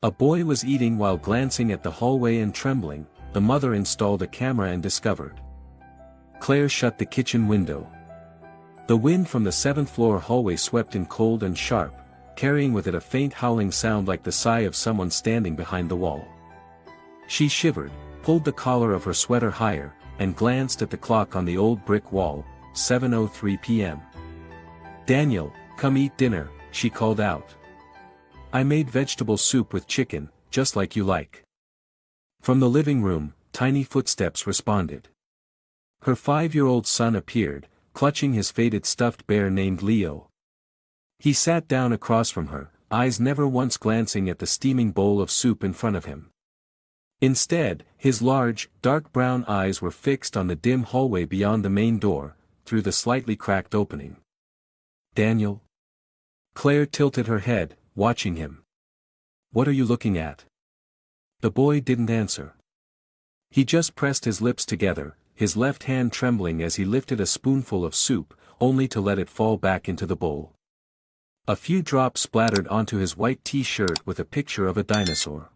A boy was eating while glancing at the hallway and trembling. The mother installed a camera and discovered. Claire shut the kitchen window. The wind from the 7th floor hallway swept in cold and sharp, carrying with it a faint howling sound like the sigh of someone standing behind the wall. She shivered, pulled the collar of her sweater higher, and glanced at the clock on the old brick wall. 7:03 p.m. "Daniel, come eat dinner," she called out. "I made vegetable soup with chicken, just like you like." From the living room, tiny footsteps responded. Her 5-year-old son appeared, clutching his faded stuffed bear named Leo. He sat down across from her, eyes never once glancing at the steaming bowl of soup in front of him. Instead, his large, dark brown eyes were fixed on the dim hallway beyond the main door, through the slightly cracked opening. "Daniel?" Claire tilted her head, watching him. "What are you looking at?" The boy didn't answer. He just pressed his lips together, his left hand trembling as he lifted a spoonful of soup, only to let it fall back into the bowl. A few drops splattered onto his white t-shirt with a picture of a dinosaur.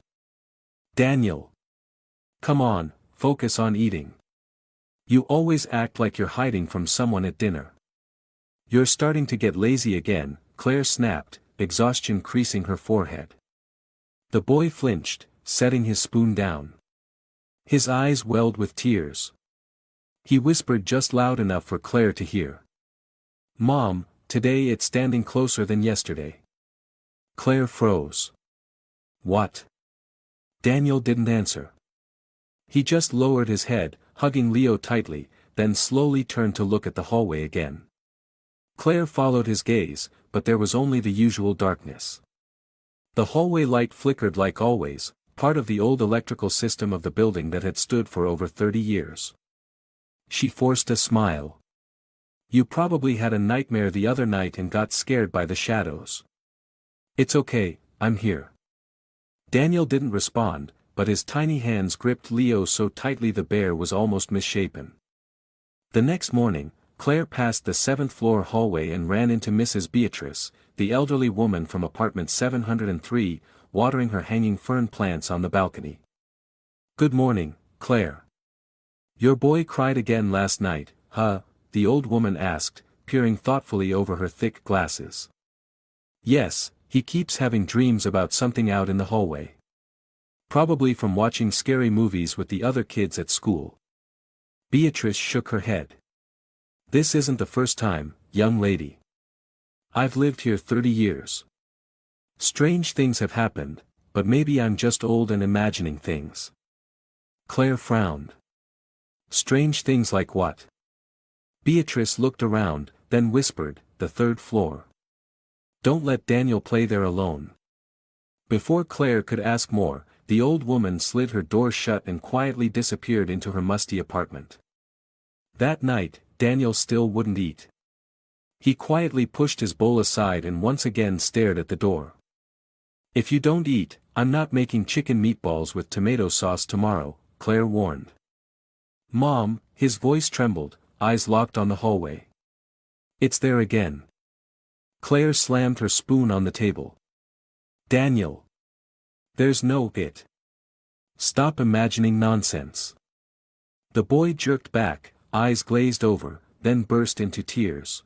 "Daniel! Come on, focus on eating. You always act like you're hiding from someone at dinner." "You're starting to get lazy again," Claire snapped, exhaustion creasing her forehead. The boy flinched, setting his spoon down. His eyes welled with tears. He whispered just loud enough for Claire to hear. "Mom, today it's standing closer than yesterday." Claire froze. "What?" Daniel didn't answer. He just lowered his head, hugging Leo tightly, then slowly turned to look at the hallway again. Claire followed his gaze, but there was only the usual darkness. The hallway light flickered like always, part of the old electrical system of the building that had stood for over 30 years. She forced a smile. "You probably had a nightmare the other night and got scared by the shadows." "It's okay, I'm here." Daniel didn't respond, but his tiny hands gripped Leo so tightly the bear was almost misshapen. The next morning, Claire passed the 7th floor hallway and ran into Mrs. Beatrice, the elderly woman from apartment 703, watering her hanging fern plants on the balcony. "Good morning, Claire. Your boy cried again last night, huh?" the old woman asked, peering thoughtfully over her thick glasses. "Yes, he keeps having dreams about something out in the hallway. Probably from watching scary movies with the other kids at school." Beatrice shook her head. "This isn't the first time, young lady. I've lived here 30 years. Strange things have happened, but maybe I'm just old and imagining things." Claire frowned. "Strange things like what?" Beatrice looked around, then whispered, "The 3rd floor. Don't let Daniel play there alone." Before Claire could ask more, the old woman slid her door shut and quietly disappeared into her musty apartment. That night, Daniel still wouldn't eat. He quietly pushed his bowl aside and once again stared at the door. "If you don't eat, I'm not making chicken meatballs with tomato sauce tomorrow," Claire warned. "Mom," his voice trembled, eyes locked on the hallway. "It's there again." Claire slammed her spoon on the table. "Daniel! There's no it. Stop imagining nonsense." The boy jerked back, eyes glazed over, then burst into tears.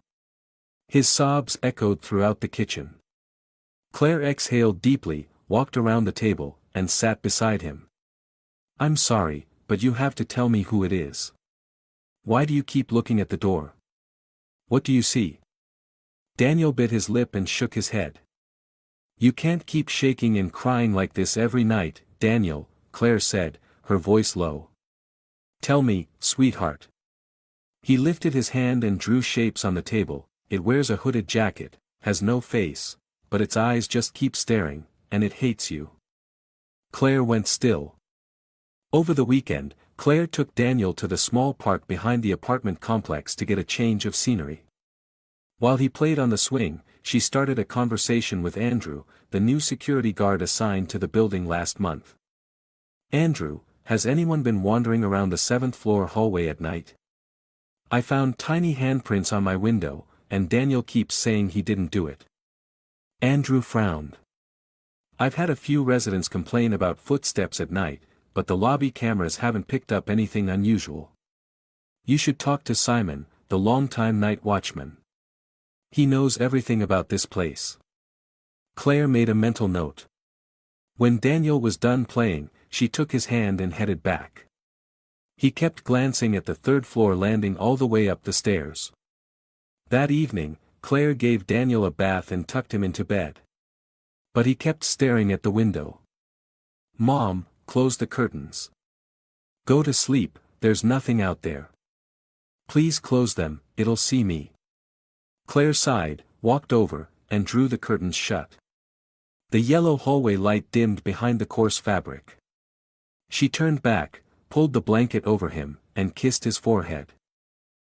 His sobs echoed throughout the kitchen. Claire exhaled deeply, walked around the table, and sat beside him. "I'm sorry, but you have to tell me who it is. Why do you keep looking at the door? What do you see?" Daniel bit his lip and shook his head. "You can't keep shaking and crying like this every night, Daniel," Claire said, her voice low. "Tell me, sweetheart." He lifted his hand and drew shapes on the table. "It wears a hooded jacket, has no face, but its eyes just keep staring, and it hates you." Claire went still. Over the weekend, Claire took Daniel to the small park behind the apartment complex to get a change of scenery. While he played on the swing, she started a conversation with Andrew, the new security guard assigned to the building last month. "Andrew, has anyone been wandering around the 7th floor hallway at night? I found tiny handprints on my window, and Daniel keeps saying he didn't do it." Andrew frowned. I've had a few residents complain about footsteps at night, but the lobby cameras haven't picked up anything unusual. You should talk to Simon, the longtime night watchman. He knows everything about this place. Claire made a mental note. When Daniel was done playing, she took his hand and headed back. He kept glancing at the third-floor landing all the way up the stairs. That evening, Claire gave Daniel a bath and tucked him into bed. But he kept staring at the window. "Mom, close the curtains. Go to sleep, there's nothing out there. Please close them, it'll see me." Claire sighed, walked over, and drew the curtains shut. The yellow hallway light dimmed behind the coarse fabric. She turned back, pulled the blanket over him, and kissed his forehead.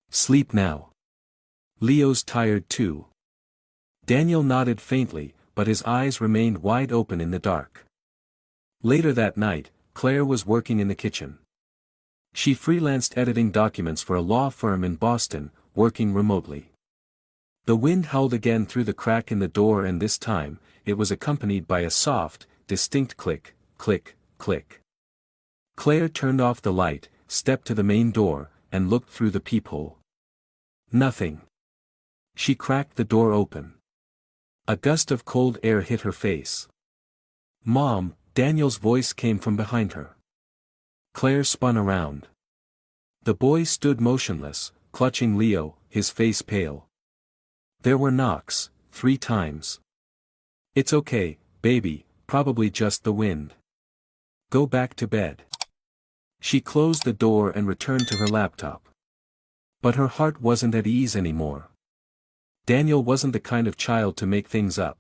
"Sleep now. Leo's tired too." Daniel nodded faintly, but his eyes remained wide open in the dark. Later that night, Claire was working in the kitchen. She freelanced editing documents for a law firm in Boston, working remotely. The wind howled again through the crack in the door, and this time, it was accompanied by a soft, distinct click, click, click. Claire turned off the light, stepped to the main door, and looked through the peephole. Nothing. She cracked the door open. A gust of cold air hit her face. "Mom," Daniel's voice came from behind her. Claire spun around. The boy stood motionless, clutching Leo, his face pale. There were knocks, 3 times. "It's okay, baby, probably just the wind. Go back to bed." She closed the door and returned to her laptop. But her heart wasn't at ease anymore. Daniel wasn't the kind of child to make things up.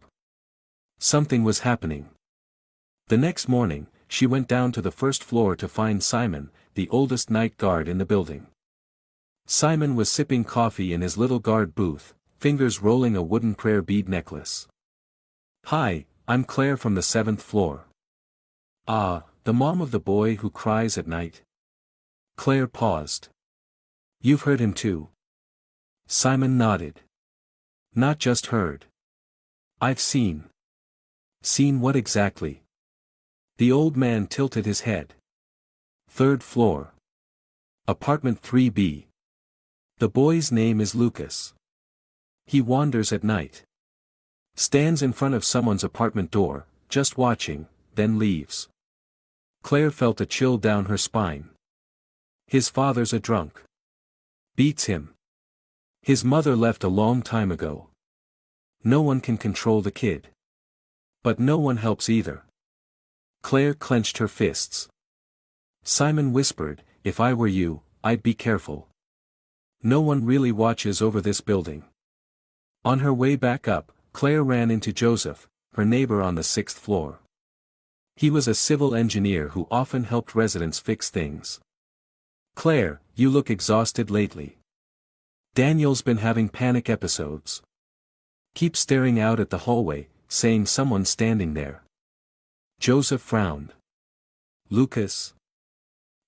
Something was happening. The next morning, she went down to the first floor to find Simon, the oldest night guard in the building. Simon was sipping coffee in his little guard booth, fingers rolling a wooden prayer bead necklace. "Hi, I'm Claire from the 7th floor. Ah, the mom of the boy who cries at night?" Claire paused. "You've heard him too?" Simon nodded. "Not just heard. I've seen." "Seen what exactly?" The old man tilted his head. "3rd floor. Apartment 3B. The boy's name is Lucas. He wanders at night. Stands in front of someone's apartment door, just watching, then leaves." Claire felt a chill down her spine. "His father's a drunk. Beats him. His mother left a long time ago. No one can control the kid. But no one helps either." Claire clenched her fists. Simon whispered, "If I were you, I'd be careful. No one really watches over this building." On her way back up, Claire ran into Joseph, her neighbor on the 6th floor. He was a civil engineer who often helped residents fix things. "Claire, you look exhausted lately. Daniel's been having panic episodes. Keep staring out at the hallway, saying someone's standing there." Joseph frowned. "Lucas?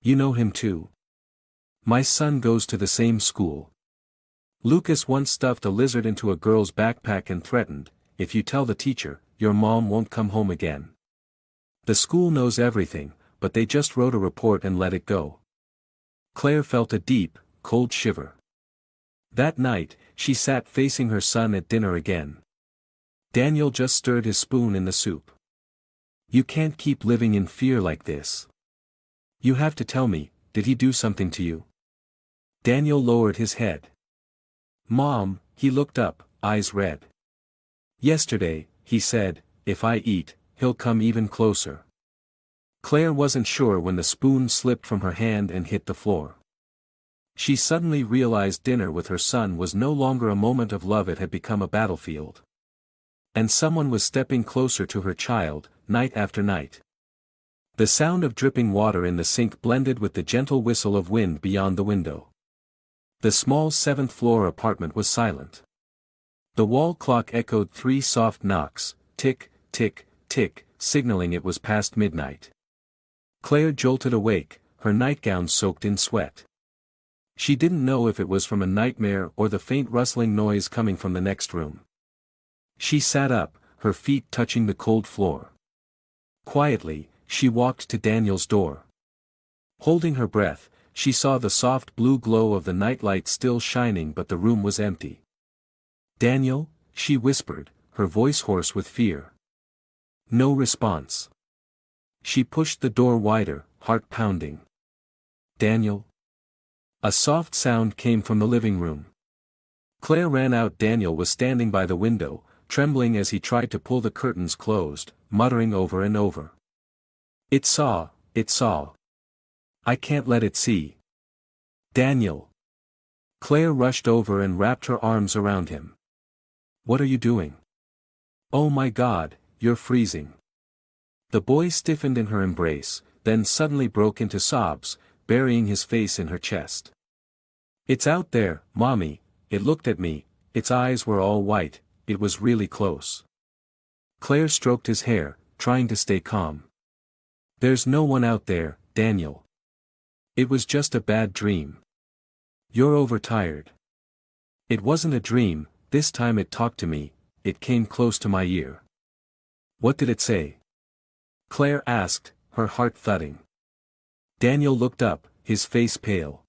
You know him too?" "My son goes to the same school. Lucas once stuffed a lizard into a girl's backpack and threatened, 'If you tell the teacher, your mom won't come home again.' The school knows everything, but they just wrote a report and let it go." Claire felt a deep, cold shiver. That night, she sat facing her son at dinner again. Daniel just stirred his spoon in the soup. "You can't keep living in fear like this. You have to tell me, did he do something to you?" Daniel lowered his head. "Mom," he looked up, eyes red. "Yesterday, he said, if I eat, he'll come even closer." Claire wasn't sure when the spoon slipped from her hand and hit the floor. She suddenly realized dinner with her son was no longer a moment of love, it had become a battlefield. And someone was stepping closer to her child, night after night. The sound of dripping water in the sink blended with the gentle whistle of wind beyond the window. The small 7th floor apartment was silent. The wall clock echoed 3 soft knocks, tick, tick, tick, signaling it was past midnight. Claire jolted awake, her nightgown soaked in sweat. She didn't know if it was from a nightmare or the faint rustling noise coming from the next room. She sat up, her feet touching the cold floor. Quietly, she walked to Daniel's door. Holding her breath, she saw the soft blue glow of the nightlight still shining, but the room was empty. "Daniel?" she whispered, her voice hoarse with fear. No response. She pushed the door wider, heart pounding. "Daniel?" A soft sound came from the living room. Claire ran out. Daniel was standing by the window, trembling as he tried to pull the curtains closed, muttering over and over. "It saw. I can't let it see." "Daniel!" Claire rushed over and wrapped her arms around him. "What are you doing?" "Oh my God, you're freezing." The boy stiffened in her embrace, then suddenly broke into sobs, burying his face in her chest. "It's out there, Mommy." It looked at me, its eyes were all white, it was really close. Claire stroked his hair, trying to stay calm. "There's no one out there, Daniel. It was just a bad dream. You're overtired." "It wasn't a dream, this time it talked to me, it came close to my ear." "What did it say?" Claire asked, her heart thudding. Daniel looked up, his face pale.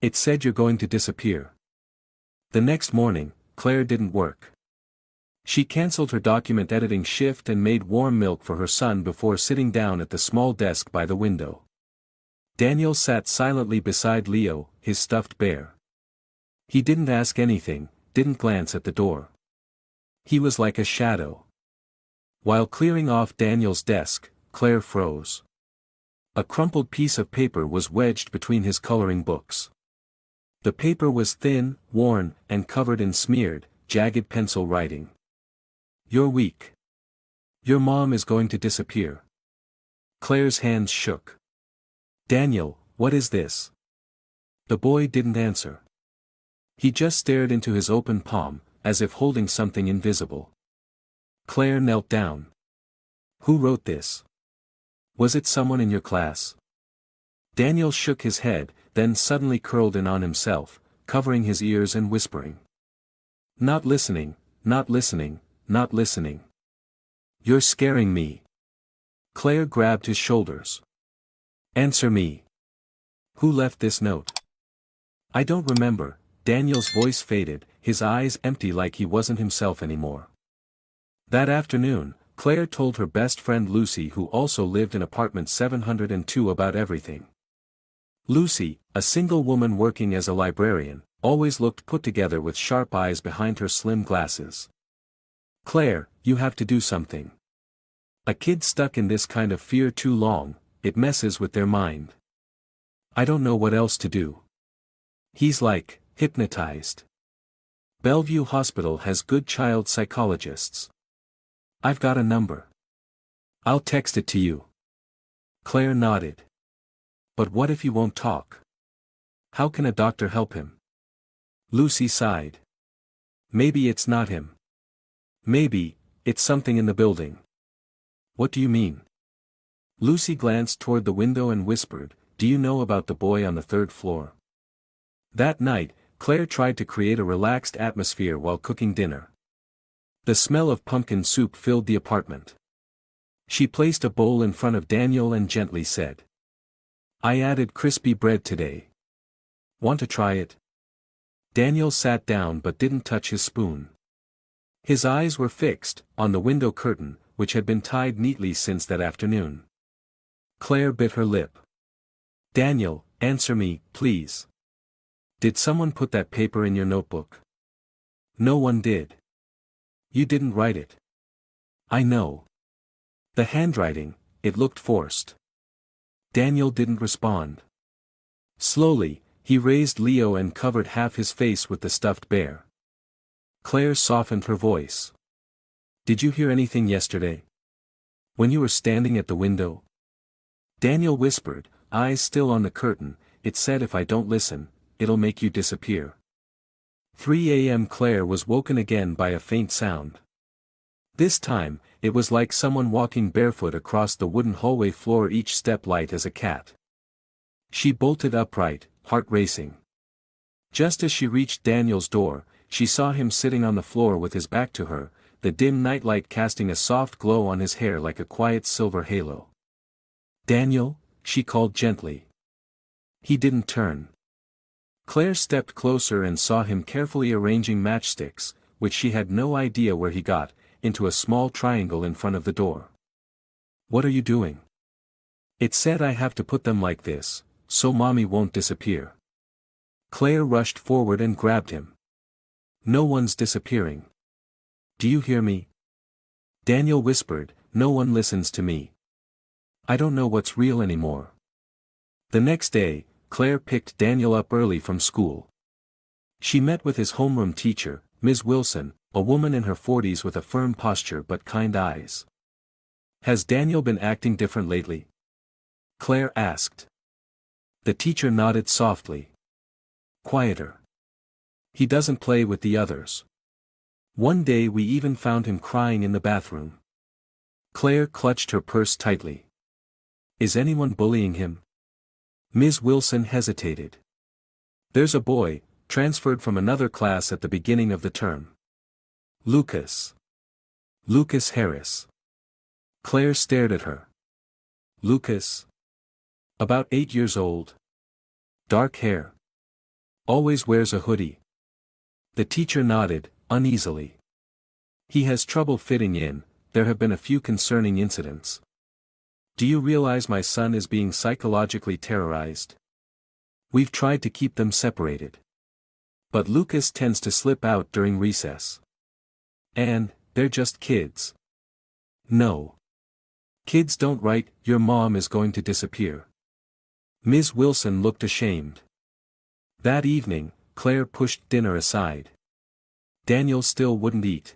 "It said you're going to disappear." The next morning, Claire didn't work. She cancelled her document editing shift and made warm milk for her son before sitting down at the small desk by the window. Daniel sat silently beside Leo, his stuffed bear. He didn't ask anything, didn't glance at the door. He was like a shadow. While clearing off Daniel's desk, Claire froze. A crumpled piece of paper was wedged between his coloring books. The paper was thin, worn, and covered in smeared, jagged pencil writing. "You're weak. Your mom is going to disappear." Claire's hands shook. "Daniel, what is this?" The boy didn't answer. He just stared into his open palm, as if holding something invisible. Claire knelt down. "Who wrote this? Was it someone in your class?" Daniel shook his head, then suddenly curled in on himself, covering his ears and whispering. "Not listening, not listening, not listening. You're scaring me." Claire grabbed his shoulders. "Answer me. Who left this note?" "I don't remember." Daniel's voice faded, his eyes empty like he wasn't himself anymore. That afternoon, Claire told her best friend Lucy, who also lived in apartment 702, about everything. Lucy, a single woman working as a librarian, always looked put together with sharp eyes behind her slim glasses. "Claire, you have to do something. A kid stuck in this kind of fear too long, it messes with their mind. I don't know what else to do. He's like, hypnotized. Bellevue Hospital has good child psychologists. I've got a number. I'll text it to you." Claire nodded. "But what if he won't talk? How can a doctor help him?" Lucy sighed. "Maybe it's not him. Maybe, it's something in the building." "What do you mean?" Lucy glanced toward the window and whispered, "Do you know about the boy on the third floor?" That night, Claire tried to create a relaxed atmosphere while cooking dinner. The smell of pumpkin soup filled the apartment. She placed a bowl in front of Daniel and gently said, "I added crispy bread today. Want to try it?" Daniel sat down but didn't touch his spoon. His eyes were fixed on the window curtain, which had been tied neatly since that afternoon. Claire bit her lip. "Daniel, answer me, please. Did someone put that paper in your notebook?" "No one did." "You didn't write it." "I know. The handwriting, it looked forced." Daniel didn't respond. Slowly, he raised Leo and covered half his face with the stuffed bear. Claire softened her voice. "Did you hear anything yesterday? When you were standing at the window?" Daniel whispered, eyes still on the curtain, "It said if I don't listen, it'll make you disappear." 3 a.m. Claire was woken again by a faint sound. This time, it was like someone walking barefoot across the wooden hallway floor, each step light as a cat. She bolted upright, heart racing. Just as she reached Daniel's door, she saw him sitting on the floor with his back to her, the dim nightlight casting a soft glow on his hair like a quiet silver halo. "Daniel," she called gently. He didn't turn. Claire stepped closer and saw him carefully arranging matchsticks, which she had no idea where he got, into a small triangle in front of the door. "What are you doing?" "It said I have to put them like this, so Mommy won't disappear." Claire rushed forward and grabbed him. "No one's disappearing. Do you hear me?" Daniel whispered, "No one listens to me. I don't know what's real anymore." The next day, Claire picked Daniel up early from school. She met with his homeroom teacher, Ms. Wilson, a woman in her 40s with a firm posture but kind eyes. "Has Daniel been acting different lately?" Claire asked. The teacher nodded softly. "Quieter. He doesn't play with the others. One day we even found him crying in the bathroom." Claire clutched her purse tightly. "Is anyone bullying him?" Ms. Wilson hesitated. "There's a boy, transferred from another class at the beginning of the term. Lucas. Lucas Harris." Claire stared at her. "Lucas? About 8 years old. Dark hair. Always wears a hoodie." The teacher nodded, uneasily. "He has trouble fitting in, there have been a few concerning incidents. Do you realize my son is being psychologically terrorized? We've tried to keep them separated. But Lucas tends to slip out during recess. And, they're just kids." "No. Kids don't write, 'Your mom is going to disappear.'" Ms. Wilson looked ashamed. That evening, Claire pushed dinner aside. Daniel still wouldn't eat.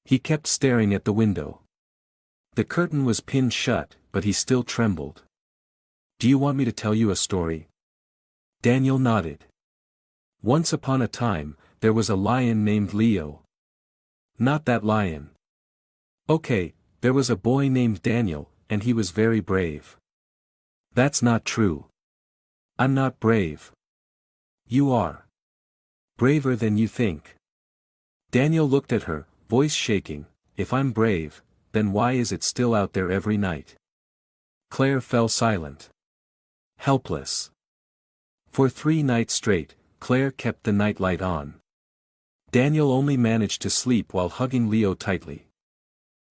He kept staring at the window. The curtain was pinned shut, but he still trembled. "Do you want me to tell you a story?" Daniel nodded. "Once upon a time, there was a lion named Leo." "Not that lion." "Okay, there was a boy named Daniel, and he was very brave." "That's not true. I'm not brave." "You are. Braver than you think." Daniel looked at her, voice shaking. "If I'm brave, then why is it still out there every night?" Claire fell silent. Helpless. For 3 nights straight, Claire kept the nightlight on. Daniel only managed to sleep while hugging Leo tightly.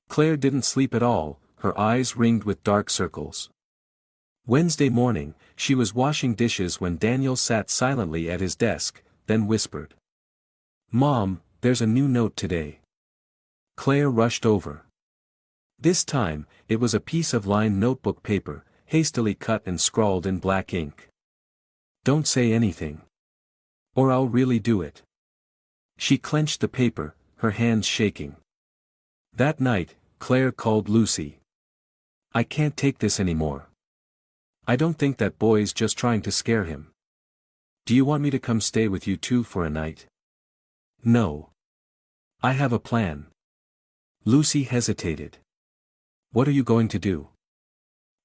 Claire didn't sleep at all, her eyes ringed with dark circles. Wednesday morning, she was washing dishes when Daniel sat silently at his desk, then whispered. "Mom, there's a new note today." Claire rushed over. This time, it was a piece of lined notebook paper, hastily cut and scrawled in black ink. "Don't say anything. Or I'll really do it." She clenched the paper, her hands shaking. That night, Claire called Lucy. "I can't take this anymore. I don't think that boy's just trying to scare him. Do you want me to come stay with you two for a night?" "No. I have a plan." Lucy hesitated. "What are you going to do?"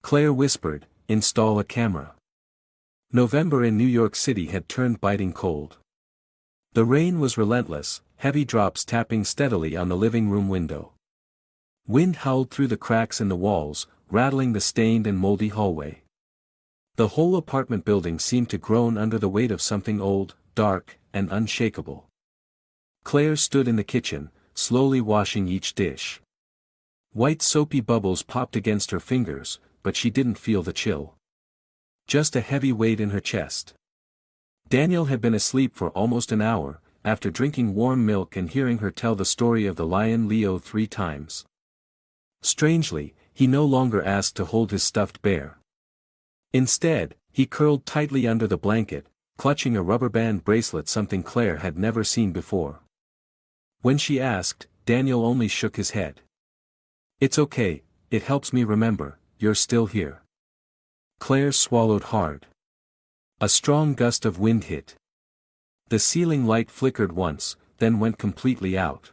Claire whispered, "Install a camera." November in New York City had turned biting cold. The rain was relentless, heavy drops tapping steadily on the living room window. Wind howled through the cracks in the walls, rattling the stained and moldy hallway. The whole apartment building seemed to groan under the weight of something old, dark, and unshakable. Claire stood in the kitchen, slowly washing each dish. White soapy bubbles popped against her fingers, but she didn't feel the chill. Just a heavy weight in her chest. Daniel had been asleep for almost an hour, after drinking warm milk and hearing her tell the story of the lion Leo 3 times. Strangely, he no longer asked to hold his stuffed bear. Instead, he curled tightly under the blanket, clutching a rubber band bracelet, something Claire had never seen before. When she asked, Daniel only shook his head. "It's okay, it helps me remember, you're still here." Claire swallowed hard. A strong gust of wind hit. The ceiling light flickered once, then went completely out.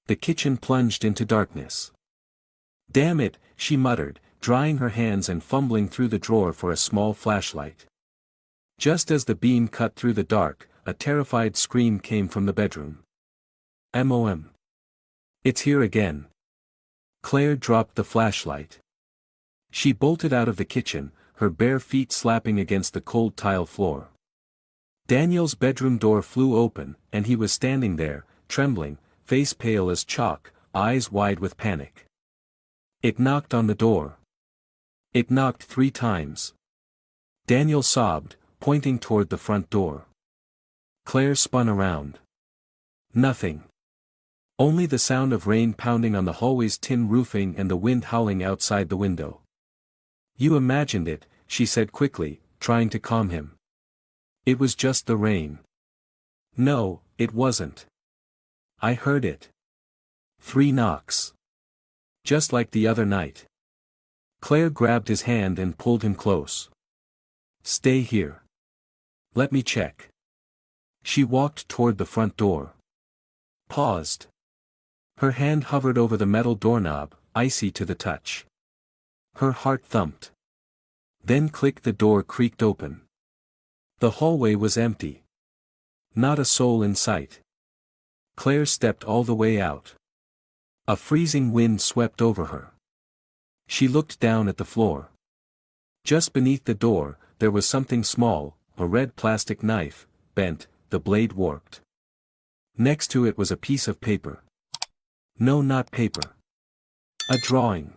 The kitchen plunged into darkness. "Damn it," she muttered, drying her hands and fumbling through the drawer for a small flashlight. Just as the beam cut through the dark, a terrified scream came from the bedroom. "Mom. It's here again. Claire dropped the flashlight. She bolted out of the kitchen, her bare feet slapping against the cold tile floor. Daniel's bedroom door flew open, and he was standing there, trembling, face pale as chalk, eyes wide with panic. It knocked on the door. It knocked 3 times. Daniel sobbed, pointing toward the front door. Claire spun around. Nothing. Only the sound of rain pounding on the hallway's tin roofing and the wind howling outside the window. You imagined it, she said quickly, trying to calm him. It was just the rain. No, it wasn't. I heard it. 3 knocks. Just like the other night. Claire grabbed his hand and pulled him close. Stay here. Let me check. She walked toward the front door. Paused. Her hand hovered over the metal doorknob, icy to the touch. Her heart thumped. Then click, the door creaked open. The hallway was empty. Not a soul in sight. Claire stepped all the way out. A freezing wind swept over her. She looked down at the floor. Just beneath the door, there was something small, a red plastic knife, bent, the blade warped. Next to it was a piece of paper. No, not paper. A drawing.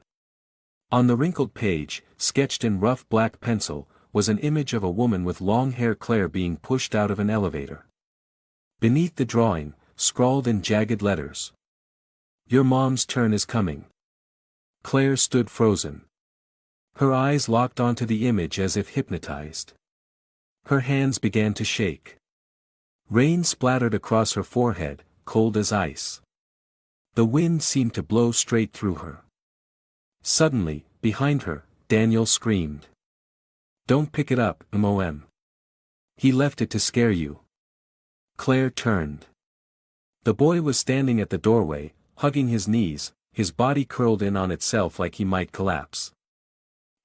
On the wrinkled page, sketched in rough black pencil, was an image of a woman with long hair, Claire being pushed out of an elevator. Beneath the drawing, scrawled in jagged letters. Your mom's turn is coming. Claire stood frozen. Her eyes locked onto the image as if hypnotized. Her hands began to shake. Rain splattered across her forehead, cold as ice. The wind seemed to blow straight through her. Suddenly, behind her, Daniel screamed. Don't pick it up, Mom. He left it to scare you. Claire turned. The boy was standing at the doorway, hugging his knees, his body curled in on itself like he might collapse.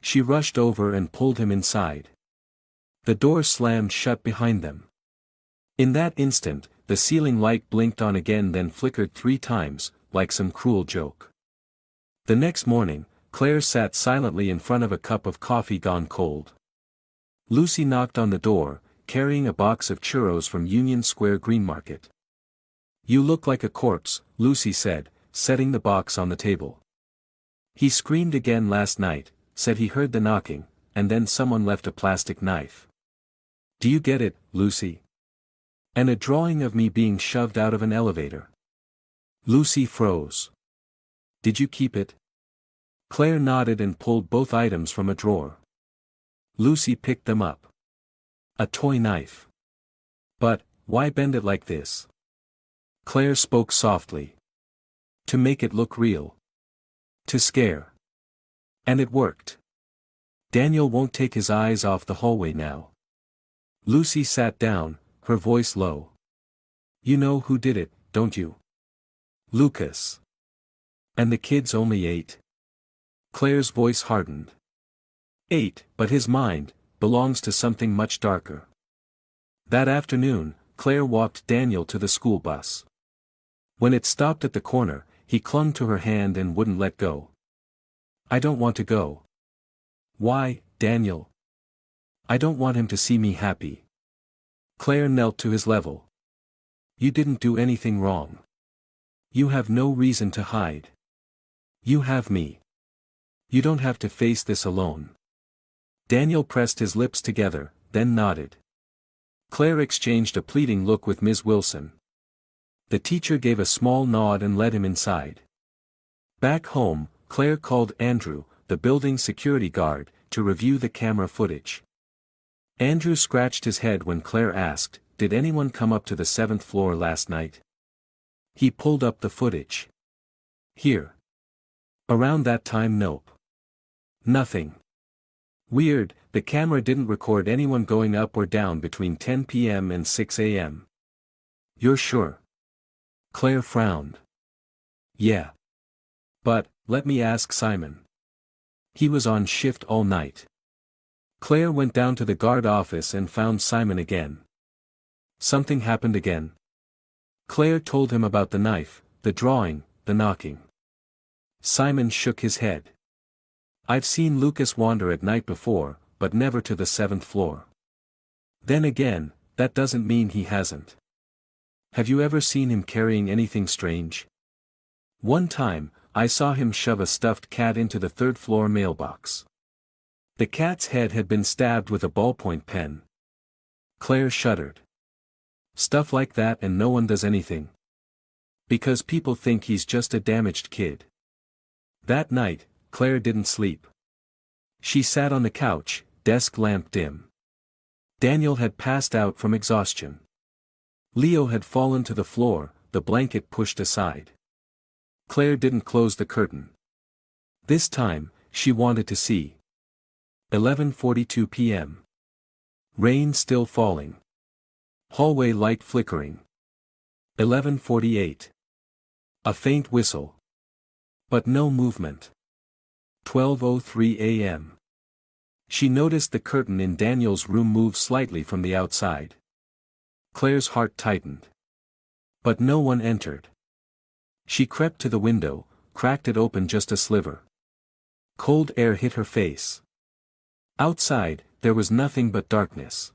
She rushed over and pulled him inside. The door slammed shut behind them. In that instant, the ceiling light blinked on again, then flickered 3 times, like some cruel joke. The next morning, Claire sat silently in front of a cup of coffee gone cold. Lucy knocked on the door, carrying a box of churros from Union Square Green Market. You look like a corpse, Lucy said, setting the box on the table. He screamed again last night, said he heard the knocking, and then someone left a plastic knife. Do you get it, Lucy? And a drawing of me being shoved out of an elevator. Lucy froze. Did you keep it? Claire nodded and pulled both items from a drawer. Lucy picked them up. A toy knife. But, why bend it like this? Claire spoke softly. To make it look real. To scare. And it worked. Daniel won't take his eyes off the hallway now. Lucy sat down, her voice low. You know who did it, don't you? Lucas. And the kid's only 8. Claire's voice hardened. 8, but his mind belongs to something much darker. That afternoon, Claire walked Daniel to the school bus. When it stopped at the corner, he clung to her hand and wouldn't let go. I don't want to go. Why, Daniel? I don't want him to see me happy. Claire knelt to his level. You didn't do anything wrong. You have no reason to hide. You have me. You don't have to face this alone. Daniel pressed his lips together, then nodded. Claire exchanged a pleading look with Ms. Wilson. The teacher gave a small nod and led him inside. Back home, Claire called Andrew, the building security guard, to review the camera footage. Andrew scratched his head when Claire asked, Did anyone come up to the 7th floor last night? He pulled up the footage. Here. Around that time, nope. Nothing. Weird, the camera didn't record anyone going up or down between 10 p.m. and 6 a.m. You're sure? Claire frowned. Yeah. But, let me ask Simon. He was on shift all night. Claire went down to the guard office and found Simon again. Something happened again. Claire told him about the knife, the drawing, the knocking. Simon shook his head. I've seen Lucas wander at night before, but never to the 7th floor. Then again, that doesn't mean he hasn't. Have you ever seen him carrying anything strange? One time, I saw him shove a stuffed cat into the 3rd floor mailbox. The cat's head had been stabbed with a ballpoint pen. Claire shuddered. Stuff like that and no one does anything. Because people think he's just a damaged kid. That night, Claire didn't sleep. She sat on the couch, desk lamp dim. Daniel had passed out from exhaustion. Leo had fallen to the floor, the blanket pushed aside. Claire didn't close the curtain. This time, she wanted to see. 11:42 p.m. Rain still falling. Hallway light flickering. 11:48. A faint whistle. But no movement. 12:03 a.m. She noticed the curtain in Daniel's room move slightly from the outside. Claire's heart tightened. But no one entered. She crept to the window, cracked it open just a sliver. Cold air hit her face. Outside, there was nothing but darkness.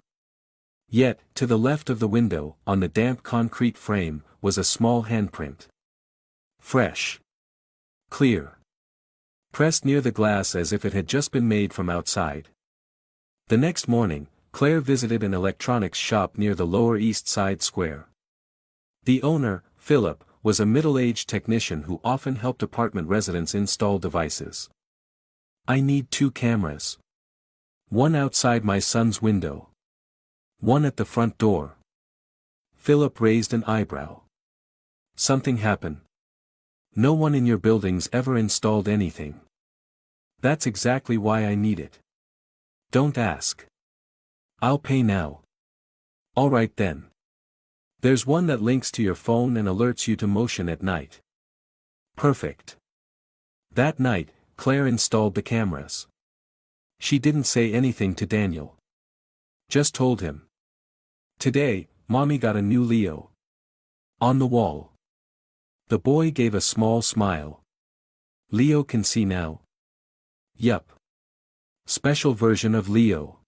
Yet, to the left of the window, on the damp concrete frame, was a small handprint. Fresh. Clear. Pressed near the glass as if it had just been made from outside. The next morning, Claire visited an electronics shop near the Lower East Side Square. The owner, Philip, was a middle-aged technician who often helped apartment residents install devices. I need 2 cameras. One outside my son's window. One at the front door. Philip raised an eyebrow. Something happened. No one in your buildings ever installed anything. That's exactly why I need it. Don't ask. I'll pay now. All right then. There's one that links to your phone and alerts you to motion at night. Perfect. That night, Claire installed the cameras. She didn't say anything to Daniel. Just told him. Today, Mommy got a new Leo. On the wall. The boy gave a small smile. Leo can see now. Yup. Special version of Leo.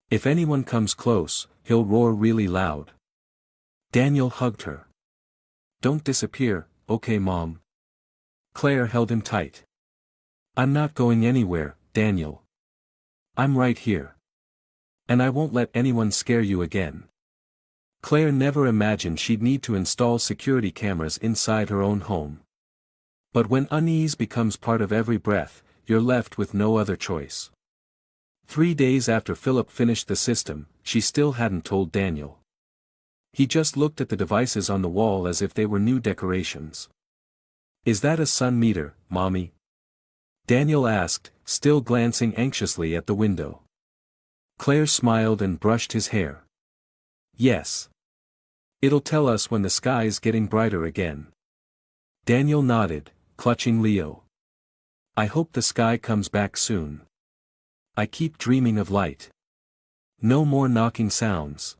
If anyone comes close, he'll roar really loud. Daniel hugged her. Don't disappear, okay Mom? Claire held him tight. I'm not going anywhere, Daniel. I'm right here. And I won't let anyone scare you again. Claire never imagined she'd need to install security cameras inside her own home. But when unease becomes part of every breath, you're left with no other choice. 3 days after Philip finished the system, she still hadn't told Daniel. He just looked at the devices on the wall as if they were new decorations. Is that a sun meter, Mommy? Daniel asked, still glancing anxiously at the window. Claire smiled and brushed his hair. Yes. It'll tell us when the sky's getting brighter again. Daniel nodded, clutching Leo. I hope the sky comes back soon. I keep dreaming of light. No more knocking sounds.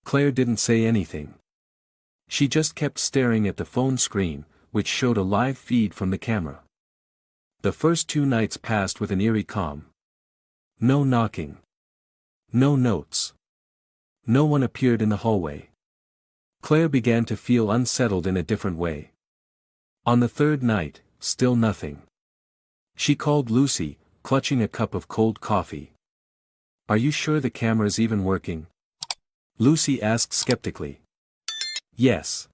Claire didn't say anything. She just kept staring at the phone screen, which showed a live feed from the camera. The first 2 nights passed with an eerie calm. No knocking. No notes. No one appeared in the hallway. Claire began to feel unsettled in a different way. On the 3rd night, still nothing. She called Lucy, clutching a cup of cold coffee. Are you sure the camera's even working? Lucy asked skeptically. Yes.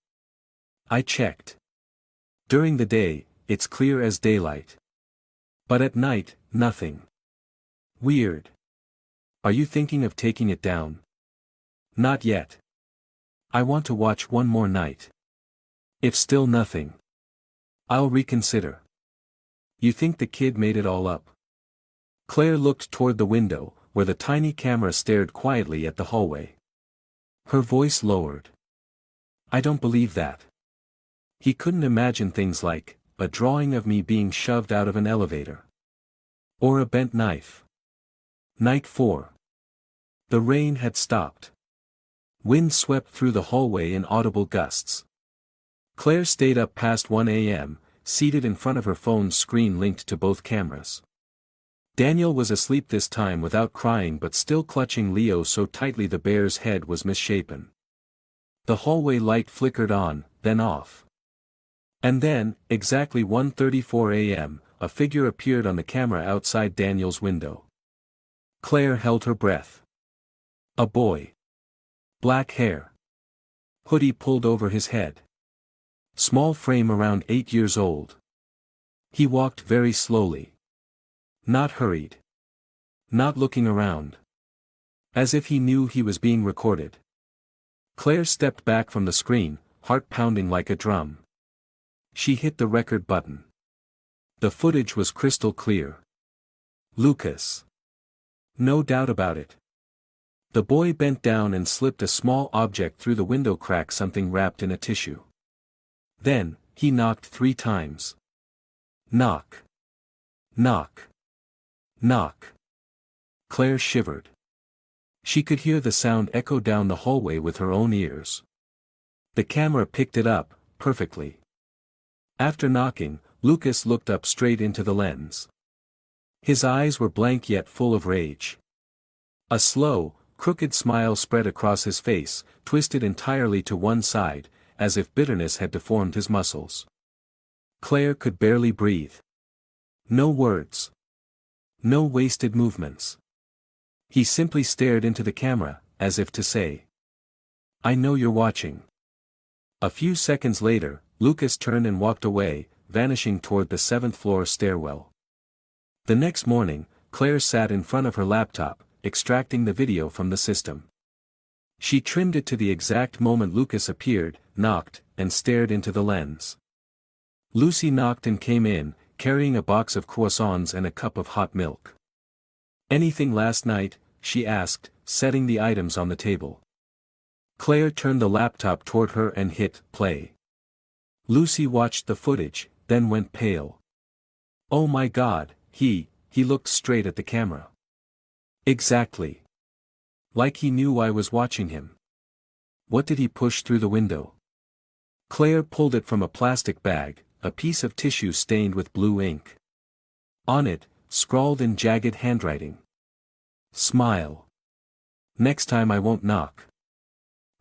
I checked. During the day, it's clear as daylight. But at night, nothing. Weird. Are you thinking of taking it down? Not yet. I want to watch one more night. If still nothing, I'll reconsider. You think the kid made it all up? Claire looked toward the window, where the tiny camera stared quietly at the hallway. Her voice lowered. I don't believe that. He couldn't imagine things like a drawing of me being shoved out of an elevator. Or a bent knife. Night 4. The rain had stopped. Wind swept through the hallway in audible gusts. Claire stayed up past 1 a.m., seated in front of her phone's screen linked to both cameras. Daniel was asleep this time without crying but still clutching Leo so tightly the bear's head was misshapen. The hallway light flickered on, then off. And then, exactly 1:34 a.m., a figure appeared on the camera outside Daniel's window. Claire held her breath. A boy. Black hair. Hoodie pulled over his head. Small frame, around 8 years old. He walked very slowly. Not hurried. Not looking around. As if he knew he was being recorded. Claire stepped back from the screen, heart pounding like a drum. She hit the record button. The footage was crystal clear. Lucas. No doubt about it. The boy bent down and slipped a small object through the window crack, something wrapped in a tissue. Then, he knocked 3 times. Knock. Knock. Knock. Claire shivered. She could hear the sound echo down the hallway with her own ears. The camera picked it up, perfectly. After knocking, Lucas looked up straight into the lens. His eyes were blank yet full of rage. A slow, crooked smile spread across his face, twisted entirely to one side, as if bitterness had deformed his muscles. Claire could barely breathe. No words. No wasted movements. He simply stared into the camera, as if to say, "I know you're watching." A few seconds later, Lucas turned and walked away, vanishing toward the 7th-floor stairwell. The next morning, Claire sat in front of her laptop, extracting the video from the system. She trimmed it to the exact moment Lucas appeared, knocked, and stared into the lens. Lucy knocked and came in, carrying a box of croissants and a cup of hot milk. "Anything last night?" she asked, setting the items on the table. Claire turned the laptop toward her and hit play. Lucy watched the footage, then went pale. "Oh my God, he looked straight at the camera. Exactly. Like he knew I was watching him. What did he push through the window?" Claire pulled it from a plastic bag, a piece of tissue stained with blue ink. On it, scrawled in jagged handwriting. "Smile. Next time I won't knock."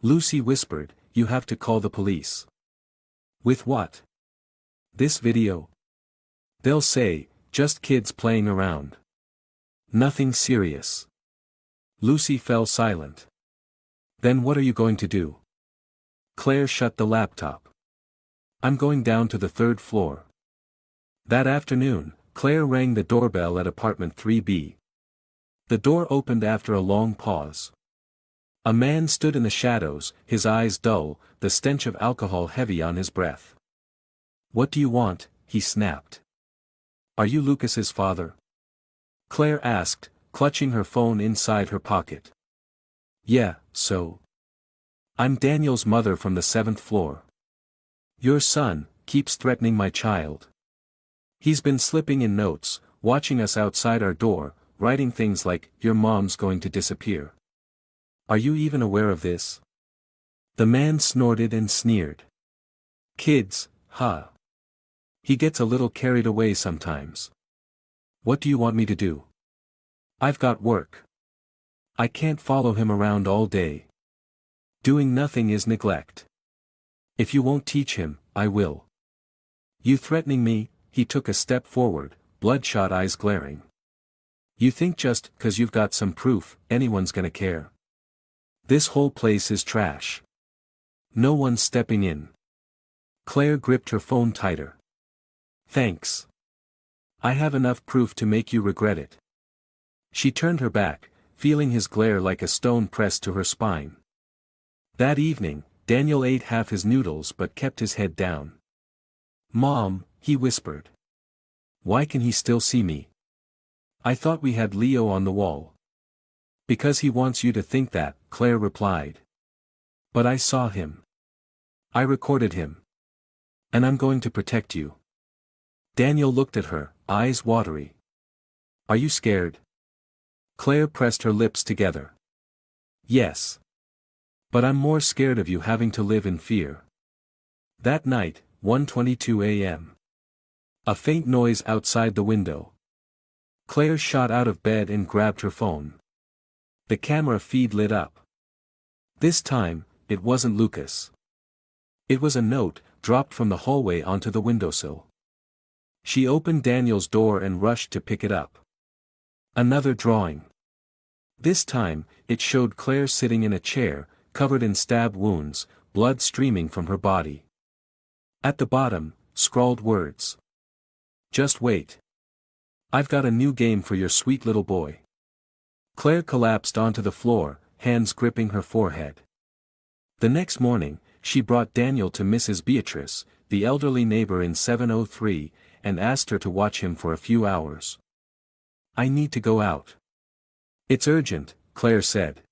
Lucy whispered, "You have to call the police." "With what?" "This video. They'll say, just kids playing around. Nothing serious." Lucy fell silent. "Then what are you going to do?" Claire shut the laptop. "I'm going down to the 3rd floor." That afternoon, Claire rang the doorbell at apartment 3B. The door opened after a long pause. A man stood in the shadows, his eyes dull, the stench of alcohol heavy on his breath. "What do you want?" he snapped. "Are you Lucas's father?" Claire asked, clutching her phone inside her pocket. "Yeah, so. I'm Daniel's mother from the 7th floor. Your son keeps threatening my child. He's been slipping in notes, watching us outside our door, writing things like, 'Your mom's going to disappear.' Are you even aware of this?" The man snorted and sneered. "Kids, huh? He gets a little carried away sometimes. What do you want me to do? I've got work. I can't follow him around all day. Doing nothing is neglect. If you won't teach him, I will." "You threatening me?" He took a step forward, bloodshot eyes glaring. "You think just 'cause you've got some proof, anyone's gonna care? This whole place is trash. No one's stepping in." Claire gripped her phone tighter. "Thanks. I have enough proof to make you regret it." She turned her back, feeling his glare like a stone pressed to her spine. That evening, Daniel ate half his noodles but kept his head down. "Mom," he whispered. "Why can he still see me? I thought we had Leo on the wall." "Because he wants you to think that," Claire replied. "But I saw him. I recorded him. And I'm going to protect you." Daniel looked at her, eyes watery. "Are you scared?" Claire pressed her lips together. "Yes. But I'm more scared of you having to live in fear." That night, 1:22 a.m. A faint noise outside the window. Claire shot out of bed and grabbed her phone. The camera feed lit up. This time, it wasn't Lucas. It was a note, dropped from the hallway onto the windowsill. She opened Daniel's door and rushed to pick it up. Another drawing. This time, it showed Claire sitting in a chair, covered in stab wounds, blood streaming from her body. At the bottom, scrawled words. "Just wait. I've got a new game for your sweet little boy." Claire collapsed onto the floor, hands gripping her forehead. The next morning, she brought Daniel to Mrs. Beatrice, the elderly neighbor in 703, and asked her to watch him for a few hours. "I need to go out." "It's urgent," Claire said.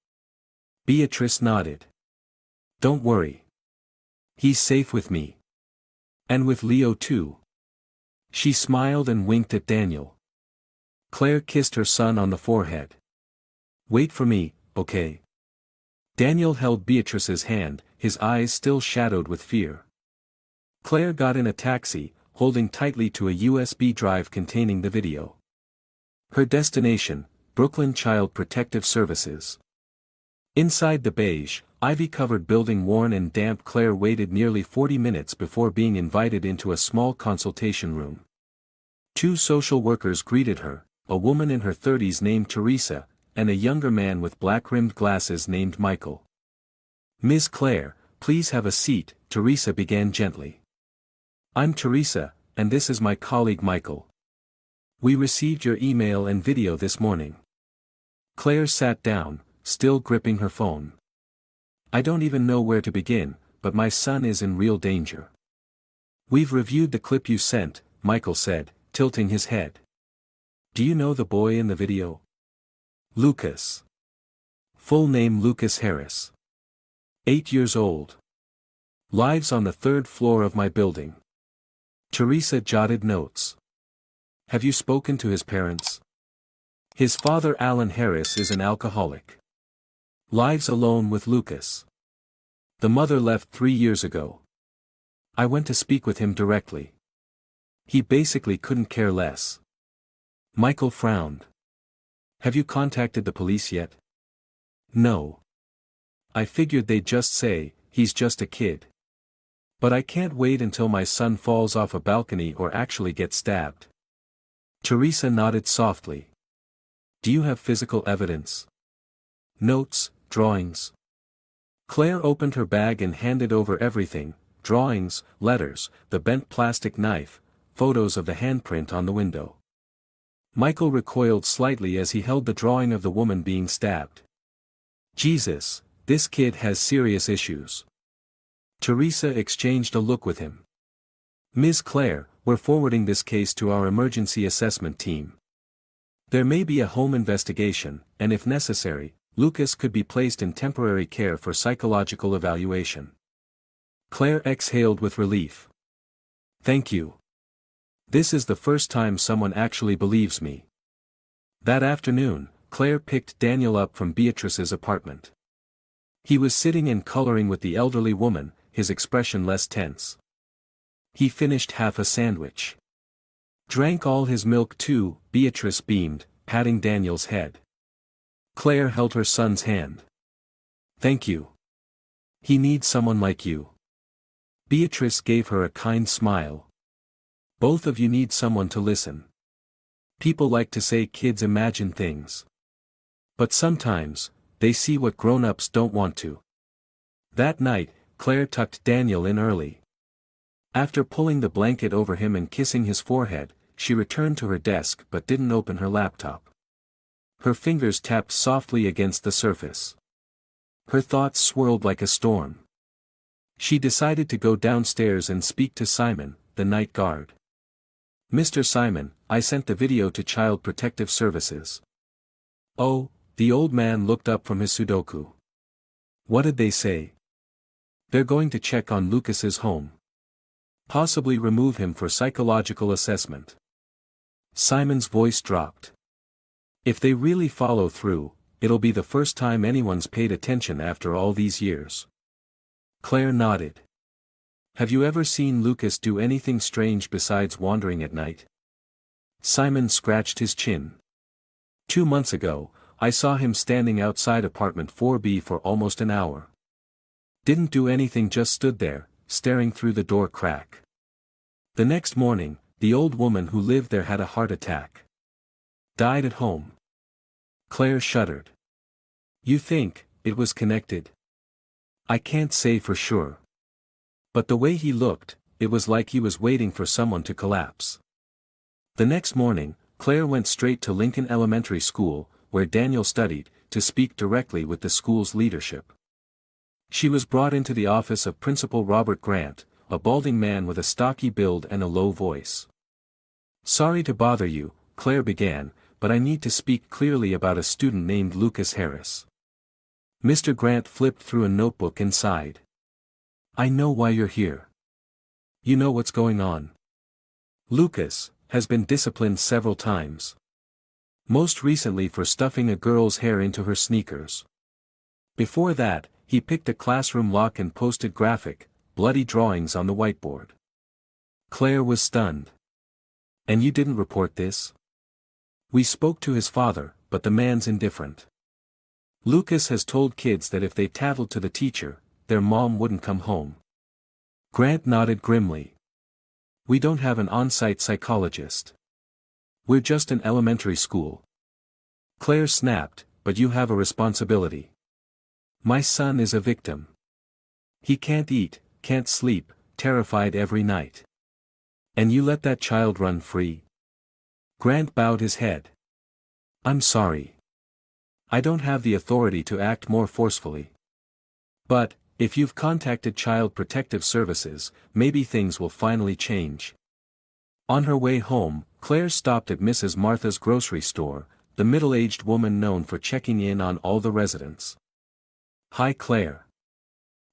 Beatrice nodded. "Don't worry. He's safe with me. And with Leo too." She smiled and winked at Daniel. Claire kissed her son on the forehead. "Wait for me, okay?" Daniel held Beatrice's hand, his eyes still shadowed with fear. Claire got in a taxi, holding tightly to a USB drive containing the video. Her destination, Brooklyn Child Protective Services. Inside the beige, ivy-covered building, worn and damp, Claire waited nearly 40 minutes before being invited into a small consultation room. Two social workers greeted her, a woman in her 30s named Teresa, and a younger man with black-rimmed glasses named Michael. "Ms. Claire, please have a seat," Teresa began gently. "I'm Teresa, and this is my colleague Michael. We received your email and video this morning." Claire sat down, still gripping her phone. "I don't even know where to begin, but my son is in real danger." "We've reviewed the clip you sent," Michael said, tilting his head. "Do you know the boy in the video?" "Lucas. Full name Lucas Harris. 8 years old. Lives on the 3rd floor of my building." Teresa jotted notes. "Have you spoken to his parents?" "His father Alan Harris is an alcoholic. Lives alone with Lucas. The mother left 3 years ago. I went to speak with him directly. He basically couldn't care less." Michael frowned. "Have you contacted the police yet?" "No. I figured they'd just say, he's just a kid. But I can't wait until my son falls off a balcony or actually gets stabbed." Teresa nodded softly. "Do you have physical evidence? Notes, drawings?" Claire opened her bag and handed over everything: drawings, letters, the bent plastic knife, photos of the handprint on the window. Michael recoiled slightly as he held the drawing of the woman being stabbed. "Jesus, this kid has serious issues." Teresa exchanged a look with him. "Ms. Claire, we're forwarding this case to our emergency assessment team. There may be a home investigation, and if necessary, Lucas could be placed in temporary care for psychological evaluation." Claire exhaled with relief. "Thank you. This is the first time someone actually believes me." That afternoon, Claire picked Daniel up from Beatrice's apartment. He was sitting and coloring with the elderly woman, his expression less tense. He finished half a sandwich. "Drank all his milk too," Beatrice beamed, patting Daniel's head. Claire held her son's hand. "Thank you. He needs someone like you." Beatrice gave her a kind smile. "Both of you need someone to listen. People like to say kids imagine things. But sometimes, they see what grown-ups don't want to." That night, Claire tucked Daniel in early. After pulling the blanket over him and kissing his forehead, she returned to her desk but didn't open her laptop. Her fingers tapped softly against the surface. Her thoughts swirled like a storm. She decided to go downstairs and speak to Simon, the night guard. "Mr. Simon, I sent the video to Child Protective Services." "Oh," the old man looked up from his Sudoku. "What did they say?" "They're going to check on Lucas's home. Possibly remove him for psychological assessment." Simon's voice dropped. "If they really follow through, it'll be the first time anyone's paid attention after all these years." Claire nodded. Have you ever seen Lucas do anything strange besides wandering at night? Simon scratched his chin. 2 months ago, I saw him standing outside apartment 4B for almost an hour. Didn't do anything, just stood there, staring through the door crack. The next morning, the old woman who lived there had a heart attack. Died at home. Claire shuddered. You think it was connected? I can't say for sure. But the way he looked, it was like he was waiting for someone to collapse. The next morning, Claire went straight to Lincoln Elementary School, where Daniel studied, to speak directly with the school's leadership. She was brought into the office of Principal Robert Grant, a balding man with a stocky build and a low voice. Sorry to bother you, Claire began, but I need to speak clearly about a student named Lucas Harris. Mr. Grant flipped through a notebook and sighed. I know why you're here. You know what's going on. Lucas has been disciplined several times. Most recently for stuffing a girl's hair into her sneakers. Before that, he picked a classroom lock and posted graphic, bloody drawings on the whiteboard. Claire was stunned. And you didn't report this? We spoke to his father, but the man's indifferent. Lucas has told kids that if they tattled to the teacher, their mom wouldn't come home. Grant nodded grimly. We don't have an on-site psychologist. We're just an elementary school. Claire snapped, but you have a responsibility. My son is a victim. He can't eat, can't sleep, terrified every night. And you let that child run free? Grant bowed his head. I'm sorry. I don't have the authority to act more forcefully. But, if you've contacted Child Protective Services, maybe things will finally change. On her way home, Claire stopped at Mrs. Martha's grocery store, the middle-aged woman known for checking in on all the residents. Hi Claire.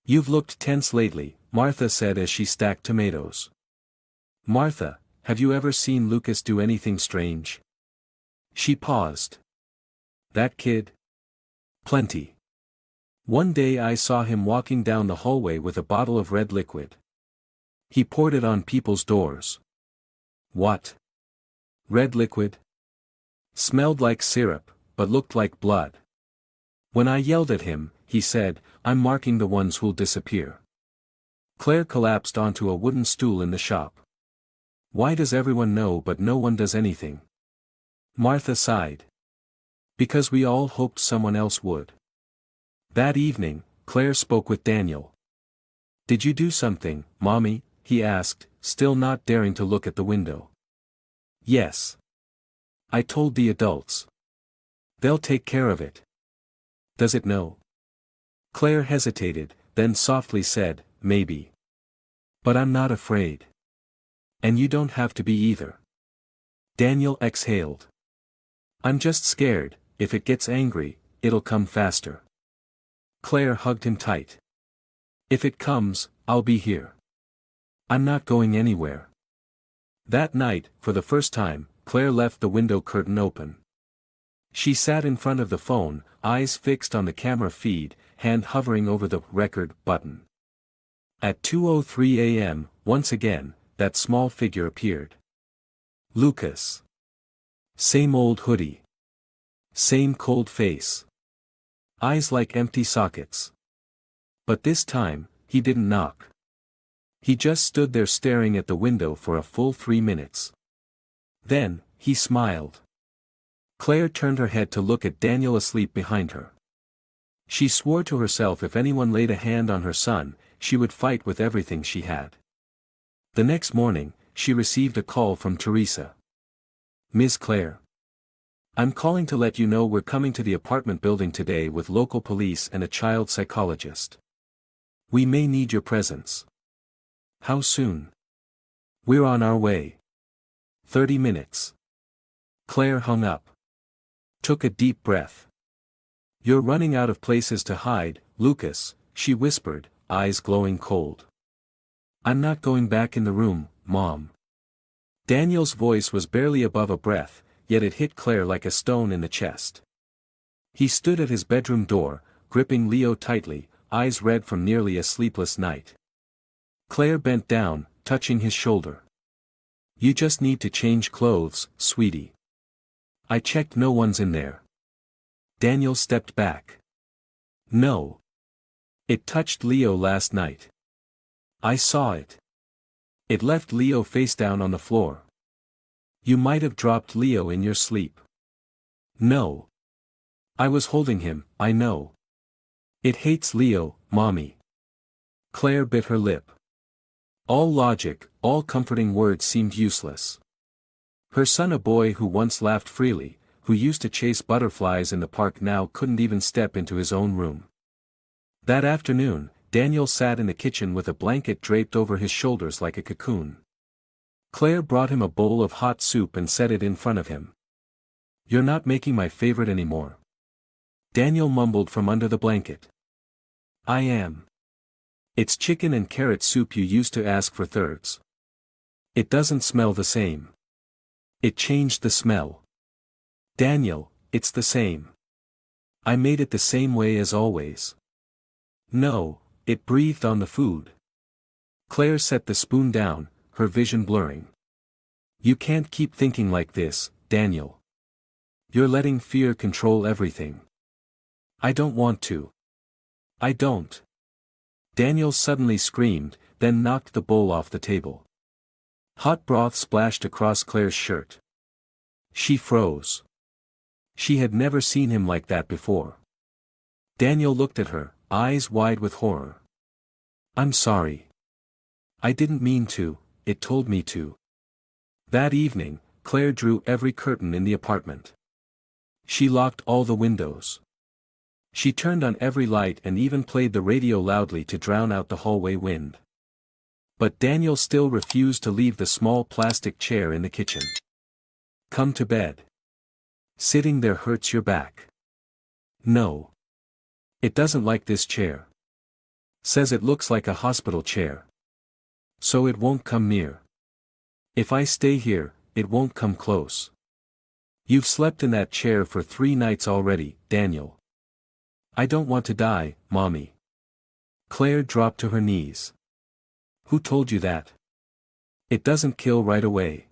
You've looked tense lately, Martha said as she stacked tomatoes. Martha, have you ever seen Lucas do anything strange? She paused. That kid? Plenty. One day I saw him walking down the hallway with a bottle of red liquid. He poured it on people's doors. What? Red liquid? Smelled like syrup, but looked like blood. When I yelled at him, he said, I'm marking the ones who'll disappear. Claire collapsed onto a wooden stool in the shop. Why does everyone know but no one does anything? Martha sighed. Because we all hoped someone else would. That evening, Claire spoke with Daniel. Did you do something, Mommy? He asked, still not daring to look at the window. Yes. I told the adults. They'll take care of it. Does it know? Claire hesitated, then softly said, maybe. But I'm not afraid. And you don't have to be either. Daniel exhaled. I'm just scared, if it gets angry, it'll come faster. Claire hugged him tight. If it comes, I'll be here. I'm not going anywhere. That night, for the first time, Claire left the window curtain open. She sat in front of the phone, eyes fixed on the camera feed, hand hovering over the record button. At 2:03 a.m., once again, that small figure appeared. Lucas. Same old hoodie. Same cold face. Eyes like empty sockets. But this time, he didn't knock. He just stood there staring at the window for a full 3 minutes. Then, he smiled. Claire turned her head to look at Daniel asleep behind her. She swore to herself if anyone laid a hand on her son, she would fight with everything she had. The next morning, she received a call from Teresa. Ms. Claire. I'm calling to let you know we're coming to the apartment building today with local police and a child psychologist. We may need your presence. How soon? We're on our way. 30 minutes. Claire hung up. Took a deep breath. You're running out of places to hide, Lucas, she whispered, eyes glowing cold. I'm not going back in the room, Mom. Daniel's voice was barely above a breath, yet it hit Claire like a stone in the chest. He stood at his bedroom door, gripping Leo tightly, eyes red from nearly a sleepless night. Claire bent down, touching his shoulder. You just need to change clothes, sweetie. I checked, no one's in there. Daniel stepped back. No. It touched Leo last night. I saw it. It left Leo face down on the floor. You might have dropped Leo in your sleep. No. I was holding him, I know. It hates Leo, Mommy. Claire bit her lip. All logic, all comforting words seemed useless. Her son, a boy who once laughed freely, who used to chase butterflies in the park, now couldn't even step into his own room. That afternoon, Daniel sat in the kitchen with a blanket draped over his shoulders like a cocoon. Claire brought him a bowl of hot soup and set it in front of him. You're not making my favorite anymore. Daniel mumbled from under the blanket. I am. It's chicken and carrot soup you used to ask for thirds. It doesn't smell the same. It changed the smell. Daniel, it's the same. I made it the same way as always. No, it breathed on the food. Claire set the spoon down, her vision blurring. You can't keep thinking like this, Daniel. You're letting fear control everything. I don't want to. I don't. Daniel suddenly screamed, then knocked the bowl off the table. Hot broth splashed across Claire's shirt. She froze. She had never seen him like that before. Daniel looked at her, eyes wide with horror. I'm sorry. I didn't mean to, it told me to. That evening, Claire drew every curtain in the apartment. She locked all the windows. She turned on every light and even played the radio loudly to drown out the hallway wind. But Daniel still refused to leave the small plastic chair in the kitchen. Come to bed. Sitting there hurts your back. No. It doesn't like this chair. Says it looks like a hospital chair. So it won't come near. If I stay here, it won't come close. You've slept in that chair for 3 nights already, Daniel. I don't want to die, Mommy. Claire dropped to her knees. Who told you that? It doesn't kill right away.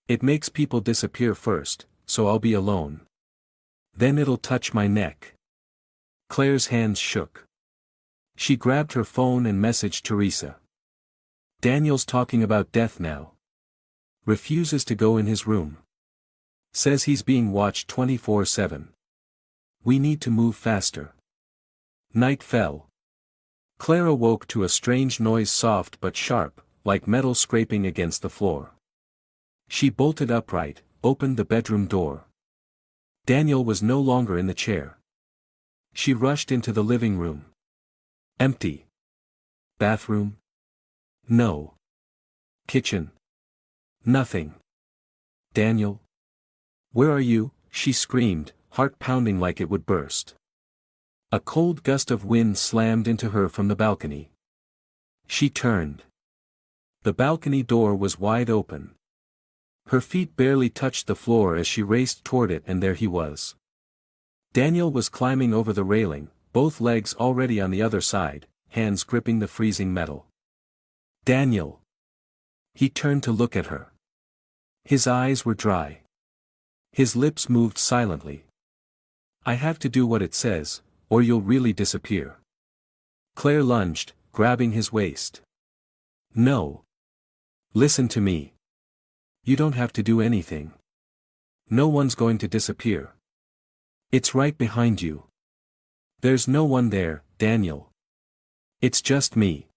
It makes people disappear first, so I'll be alone. Then it'll touch my neck. Claire's hands shook. She grabbed her phone and messaged Teresa. Daniel's talking about death now. Refuses to go in his room. Says he's being watched 24/7. We need to move faster. Night fell. Claire awoke to a strange noise, soft but sharp, like metal scraping against the floor. She bolted upright, opened the bedroom door. Daniel was no longer in the chair. She rushed into the living room. Empty. Bathroom? No. Kitchen? Nothing. Daniel? Where are you? She screamed, heart pounding like it would burst. A cold gust of wind slammed into her from the balcony. She turned. The balcony door was wide open. Her feet barely touched the floor as she raced toward it, and there he was. Daniel was climbing over the railing, both legs already on the other side, hands gripping the freezing metal. Daniel! He turned to look at her. His eyes were dry. His lips moved silently. I have to do what it says, or you'll really disappear. Claire lunged, grabbing his waist. No. Listen to me. You don't have to do anything. No one's going to disappear. It's right behind you. There's no one there, Daniel. It's just me.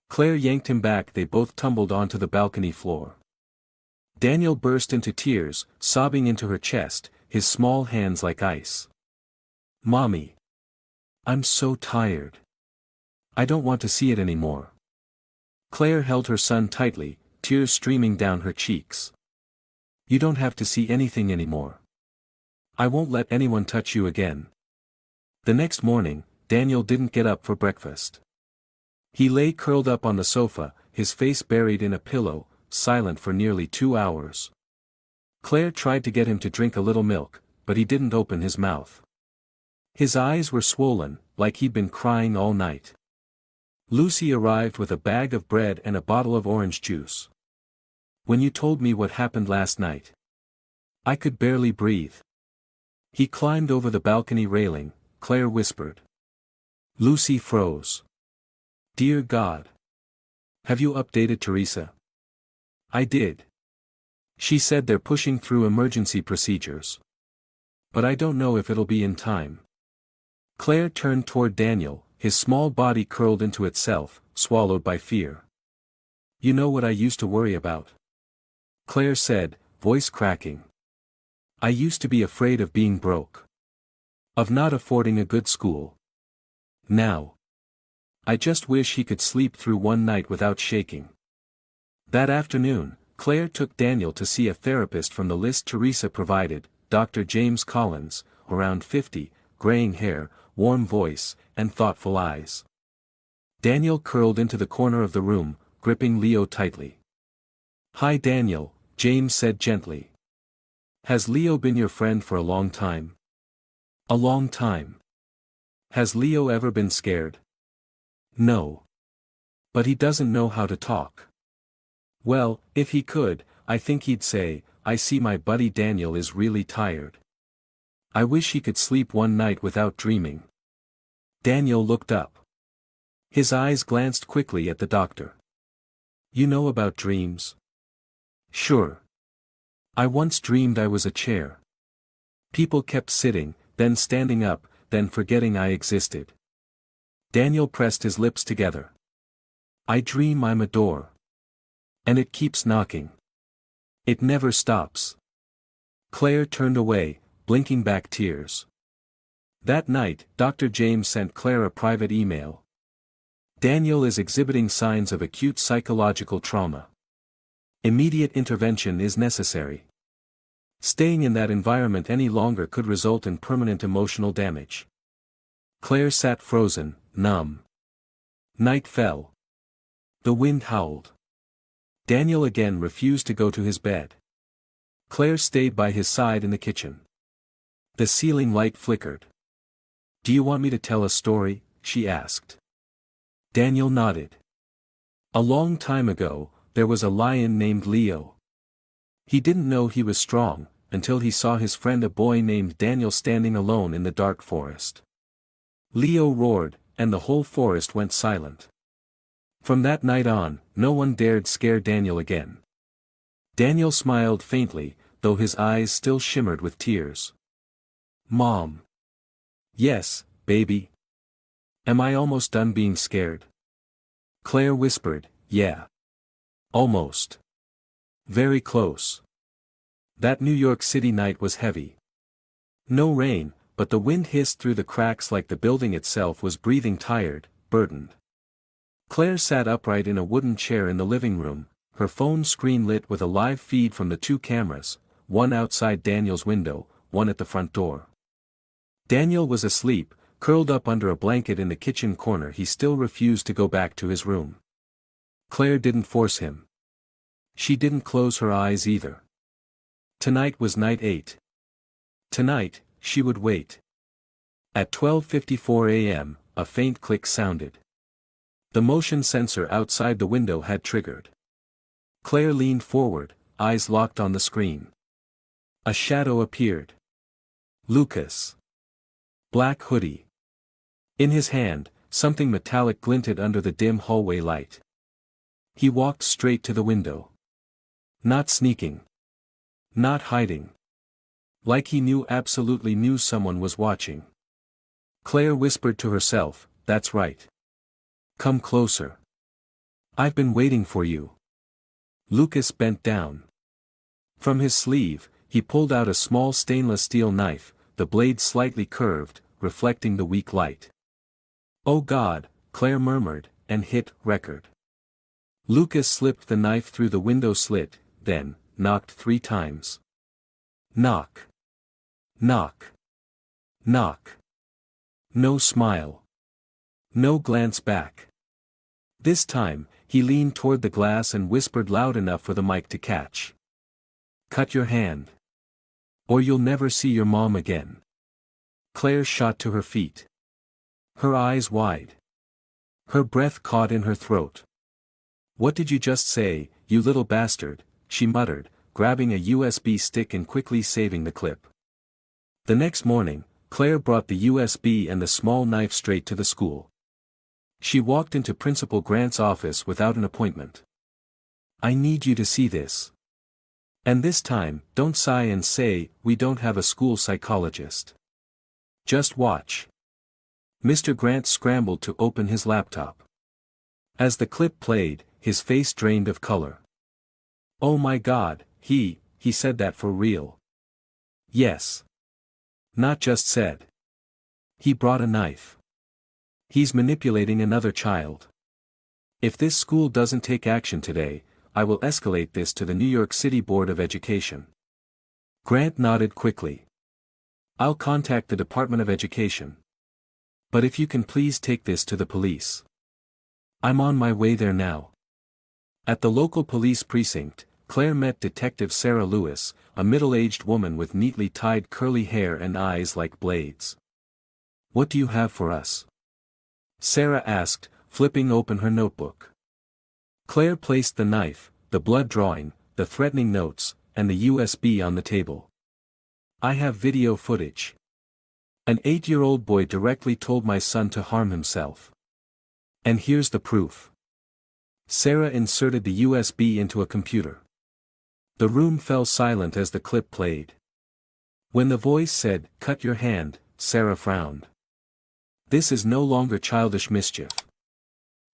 Claire yanked him back. They both tumbled onto the balcony floor. Daniel burst into tears, sobbing into her chest, his small hands like ice. Mommy. I'm so tired. I don't want to see it anymore. Claire held her son tightly, tears streaming down her cheeks. You don't have to see anything anymore. I won't let anyone touch you again. The next morning, Daniel didn't get up for breakfast. He lay curled up on the sofa, his face buried in a pillow, silent for nearly 2 hours. Claire tried to get him to drink a little milk, but he didn't open his mouth. His eyes were swollen, like he'd been crying all night. Lucy arrived with a bag of bread and a bottle of orange juice. When you told me what happened last night, I could barely breathe. He climbed over the balcony railing, Claire whispered. Lucy froze. Dear God. Have you updated Teresa? I did. She said they're pushing through emergency procedures. But I don't know if it'll be in time. Claire turned toward Daniel, his small body curled into itself, swallowed by fear. You know what I used to worry about? Claire said, voice cracking. I used to be afraid of being broke. Of not affording a good school. Now. I just wish he could sleep through one night without shaking. That afternoon, Claire took Daniel to see a therapist from the list Teresa provided, Dr. James Collins, around 50, graying hair, warm voice, and thoughtful eyes. Daniel curled into the corner of the room, gripping Leo tightly. Hi Daniel, James said gently. Has Leo been your friend for a long time? A long time. Has Leo ever been scared? No. But he doesn't know how to talk. Well, if he could, I think he'd say, I see my buddy Daniel is really tired. I wish he could sleep one night without dreaming. Daniel looked up. His eyes glanced quickly at the doctor. You know about dreams? Sure. I once dreamed I was a chair. People kept sitting, then standing up, then forgetting I existed. Daniel pressed his lips together. I dream I'm a door. And it keeps knocking. It never stops. Claire turned away, blinking back tears. That night, Dr. James sent Claire a private email. Daniel is exhibiting signs of acute psychological trauma. Immediate intervention is necessary. Staying in that environment any longer could result in permanent emotional damage. Claire sat frozen, numb. Night fell. The wind howled. Daniel again refused to go to his bed. Claire stayed by his side in the kitchen. The ceiling light flickered. Do you want me to tell a story? She asked. Daniel nodded. A long time ago, there was a lion named Leo. He didn't know he was strong, until he saw his friend a boy named Daniel standing alone in the dark forest. Leo roared, and the whole forest went silent. From that night on, no one dared scare Daniel again. Daniel smiled faintly, though his eyes still shimmered with tears. Mom. Yes, baby. Am I almost done being scared? Claire whispered, yeah. Almost. Very close. That New York City night was heavy. No rain, but the wind hissed through the cracks like the building itself was breathing tired, burdened. Claire sat upright in a wooden chair in the living room, her phone screen lit with a live feed from the two cameras, one outside Daniel's window, one at the front door. Daniel was asleep, curled up under a blanket in the kitchen corner. He still refused to go back to his room. Claire didn't force him. She didn't close her eyes either. Tonight was night 8. Tonight, she would wait. At 12:54 a.m., a faint click sounded. The motion sensor outside the window had triggered. Claire leaned forward, eyes locked on the screen. A shadow appeared. Lucas. Black hoodie. In his hand, something metallic glinted under the dim hallway light. He walked straight to the window. Not sneaking. Not hiding. Like he absolutely knew someone was watching. Claire whispered to herself, that's right. Come closer. I've been waiting for you. Lucas bent down. From his sleeve, he pulled out a small stainless steel knife, the blade slightly curved, reflecting the weak light. Oh God, Claire murmured, and hit record. Lucas slipped the knife through the window slit, then knocked 3 times. Knock. Knock. Knock. No smile. No glance back. This time, he leaned toward the glass and whispered loud enough for the mic to catch. Cut your hand. Or you'll never see your mom again. Claire shot to her feet. Her eyes wide. Her breath caught in her throat. "What did you just say, you little bastard?" she muttered, grabbing a USB stick and quickly saving the clip. The next morning, Claire brought the USB and the small knife straight to the school. She walked into Principal Grant's office without an appointment. "I need you to see this. And this time, don't sigh and say, 'We don't have a school psychologist.' Just watch." Mr. Grant scrambled to open his laptop. As the clip played, his face drained of color. "Oh my God, he said that for real." "Yes. Not just said. He brought a knife. He's manipulating another child. If this school doesn't take action today, I will escalate this to the New York City Board of Education." Grant nodded quickly. "I'll contact the Department of Education. But if you can please take this to the police." "I'm on my way there now." At the local police precinct, Claire met Detective Sarah Lewis, a middle-aged woman with neatly tied curly hair and eyes like blades. "What do you have for us?" Sarah asked, flipping open her notebook. Claire placed the knife, the blood drawing, the threatening notes, and the USB on the table. "I have video footage. An 8-year-old boy directly told my son to harm himself. And here's the proof." Sarah inserted the USB into a computer. The room fell silent as the clip played. When the voice said, "Cut your hand," Sarah frowned. This is no longer childish mischief.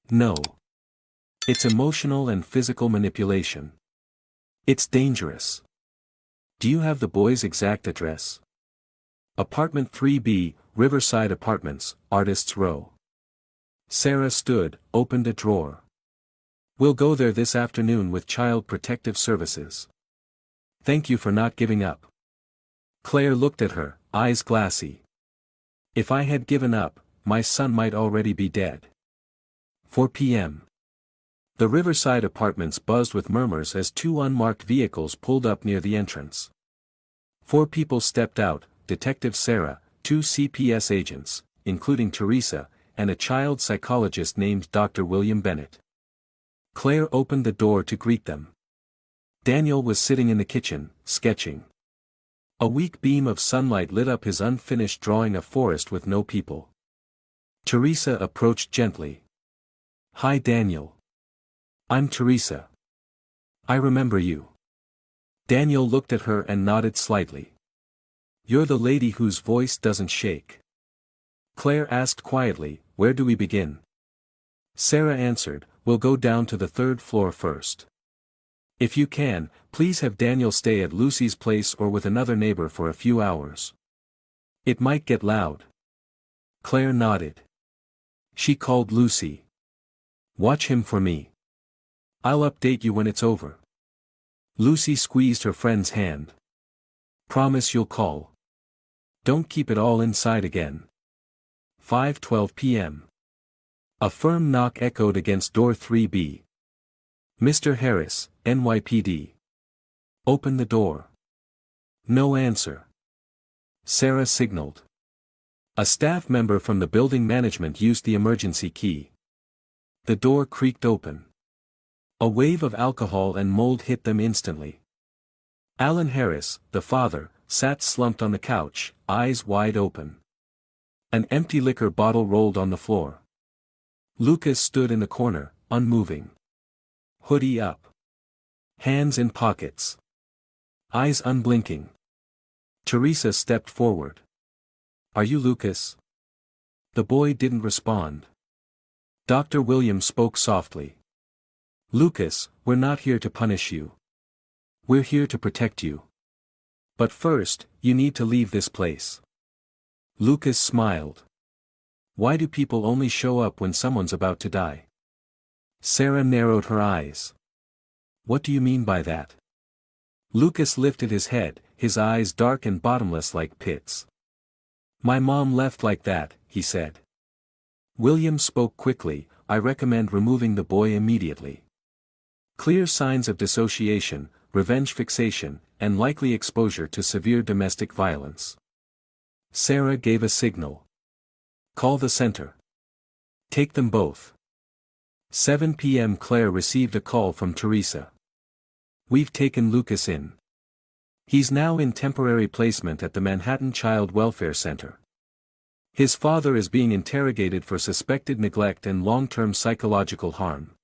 No. It's emotional and physical manipulation. It's dangerous. Do you have the boy's exact address? Apartment 3B, Riverside Apartments, Artists Row. Sarah stood, opened a drawer. "We'll go there this afternoon with Child Protective Services. Thank you for not giving up." Claire looked at her, eyes glassy. "If I had given up, my son might already be dead." 4 p.m. The Riverside Apartments buzzed with murmurs as 2 unmarked vehicles pulled up near the entrance. 4 people stepped out, Detective Sarah, 2 CPS agents, including Teresa, and a child psychologist named Dr. William Bennett. Claire opened the door to greet them. Daniel was sitting in the kitchen, sketching. A weak beam of sunlight lit up his unfinished drawing of forest with no people. Teresa approached gently. "Hi Daniel. I'm Teresa. I remember you." Daniel looked at her and nodded slightly. "You're the lady whose voice doesn't shake." Claire asked quietly, "Where do we begin?" Sarah answered, "We'll go down to the 3rd floor first. If you can, please have Daniel stay at Lucy's place or with another neighbor for a few hours. It might get loud." Claire nodded. She called Lucy. "Watch him for me. I'll update you when it's over." Lucy squeezed her friend's hand. "Promise you'll call. Don't keep it all inside again." 5:12 p.m. A firm knock echoed against door 3B. "Mr. Harris, NYPD. Open the door." No answer. Sarah signaled. A staff member from the building management used the emergency key. The door creaked open. A wave of alcohol and mold hit them instantly. Alan Harris, the father, sat slumped on the couch, eyes wide open. An empty liquor bottle rolled on the floor. Lucas stood in the corner, unmoving. Hoodie up. Hands in pockets. Eyes unblinking. Teresa stepped forward. "Are you Lucas?" The boy didn't respond. Dr. Williams spoke softly. "Lucas, we're not here to punish you. We're here to protect you. But first, you need to leave this place." Lucas smiled. "Why do people only show up when someone's about to die?" Sarah narrowed her eyes. "What do you mean by that?" Lucas lifted his head, his eyes dark and bottomless like pits. "My mom left like that," he said. William spoke quickly, "I recommend removing the boy immediately. Clear signs of dissociation, revenge fixation, and likely exposure to severe domestic violence." Sarah gave a signal. "Call the center. Take them both." 7 p.m. Claire received a call from Teresa. "We've taken Lucas in. He's now in temporary placement at the Manhattan Child Welfare Center. His father is being interrogated for suspected neglect and long-term psychological harm."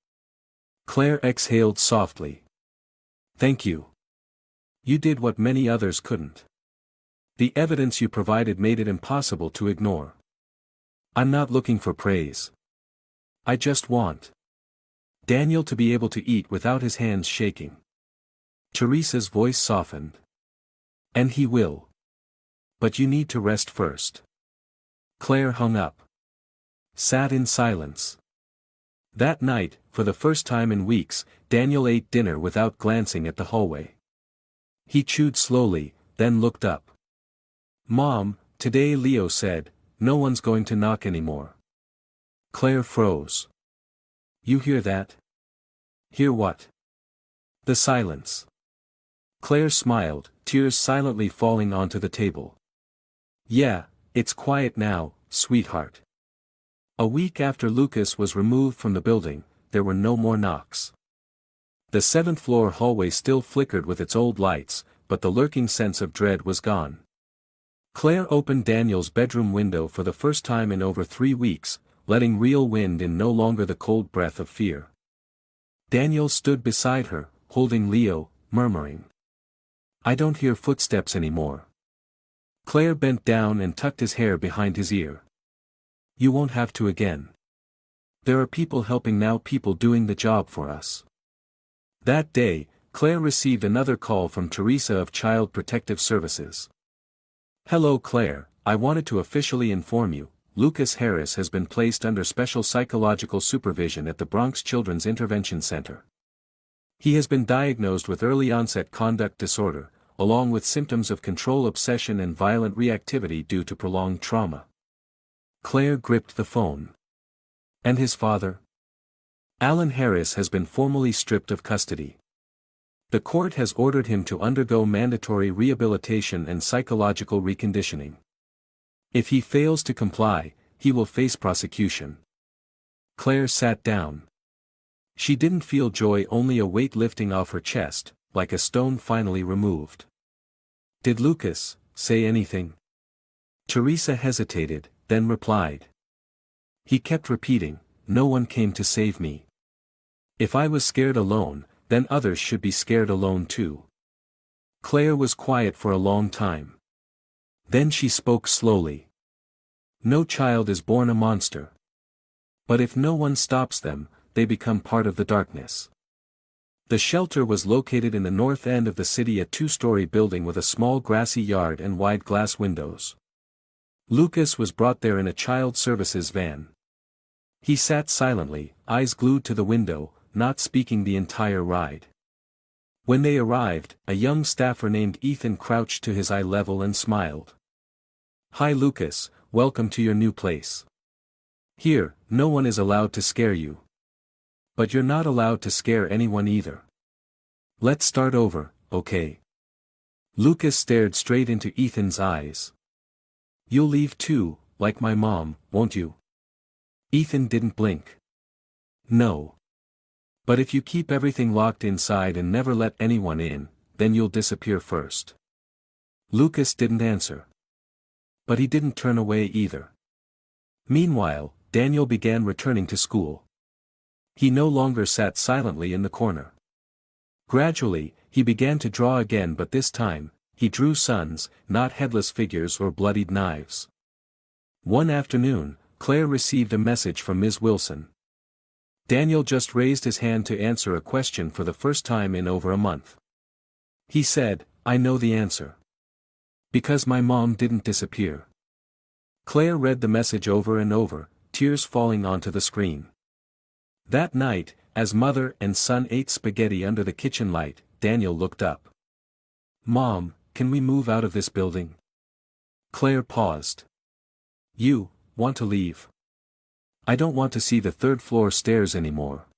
Claire exhaled softly. "Thank you. You did what many others couldn't. The evidence you provided made it impossible to ignore. I'm not looking for praise. I just want Daniel to be able to eat without his hands shaking." Teresa's voice softened. "And he will. But you need to rest first." Claire hung up. Sat in silence. That night, for the first time in weeks, Daniel ate dinner without glancing at the hallway. He chewed slowly, then looked up. "Mom, today Leo said, no one's going to knock anymore." Claire froze. "You hear that?" "Hear what?" The silence. Claire smiled, tears silently falling onto the table. "Yeah, it's quiet now, sweetheart." A week after Lucas was removed from the building, there were no more knocks. The 7th-floor hallway still flickered with its old lights, but the lurking sense of dread was gone. Claire opened Daniel's bedroom window for the first time in over 3 weeks, letting real wind in, no longer the cold breath of fear. Daniel stood beside her, holding Leo, murmuring, "I don't hear footsteps anymore." Claire bent down and tucked his hair behind his ear. "You won't have to again. There are people helping now, people doing the job for us." That day, Claire received another call from Teresa of Child Protective Services. "Hello Claire, I wanted to officially inform you, Lucas Harris has been placed under special psychological supervision at the Bronx Children's Intervention Center. He has been diagnosed with early-onset conduct disorder, along with symptoms of control obsession and violent reactivity due to prolonged trauma." Claire gripped the phone. "And his father?" "Alan Harris has been formally stripped of custody. The court has ordered him to undergo mandatory rehabilitation and psychological reconditioning. If he fails to comply, he will face prosecution." Claire sat down. She didn't feel joy, only a weight lifting off her chest, like a stone finally removed. "Did Lucas say anything?" Teresa hesitated, then replied. "He kept repeating, 'No one came to save me. If I was scared alone, then others should be scared alone too.'" Claire was quiet for a long time. Then she spoke slowly. "No child is born a monster. But if no one stops them, they become part of the darkness." The shelter was located in the north end of the city, a 2-story building with a small grassy yard and wide glass windows. Lucas was brought there in a child services van. He sat silently, eyes glued to the window, not speaking the entire ride. When they arrived, a young staffer named Ethan crouched to his eye level and smiled. "Hi Lucas, welcome to your new place. Here, no one is allowed to scare you. But you're not allowed to scare anyone either. Let's start over, okay?" Lucas stared straight into Ethan's eyes. "You'll leave too, like my mom, won't you?" Ethan didn't blink. "No. But if you keep everything locked inside and never let anyone in, then you'll disappear first." Lucas didn't answer. But he didn't turn away either. Meanwhile, Daniel began returning to school. He no longer sat silently in the corner. Gradually, he began to draw again, but this time, he drew suns, not headless figures or bloodied knives. One afternoon, Claire received a message from Ms. Wilson. Daniel just raised his hand to answer a question for the first time in over a month. He said, "I know the answer. Because my mom didn't disappear." Claire read the message over and over, tears falling onto the screen. That night, as mother and son ate spaghetti under the kitchen light, Daniel looked up. "Mom, can we move out of this building?" Claire paused. "You want to leave?" "I don't want to see the 3rd-floor stairs anymore."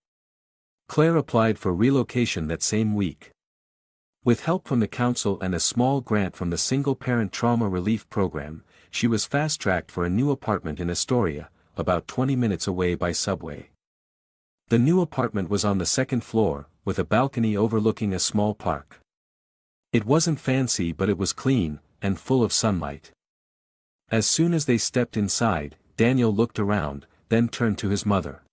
Claire applied for relocation that same week. With help from the council and a small grant from the Single-Parent Trauma Relief Program, she was fast-tracked for a new apartment in Astoria, about 20 minutes away by subway. The new apartment was on the second floor, with a balcony overlooking a small park. It wasn't fancy, but it was clean, and full of sunlight. As soon as they stepped inside, Daniel looked around, then turned to his mother.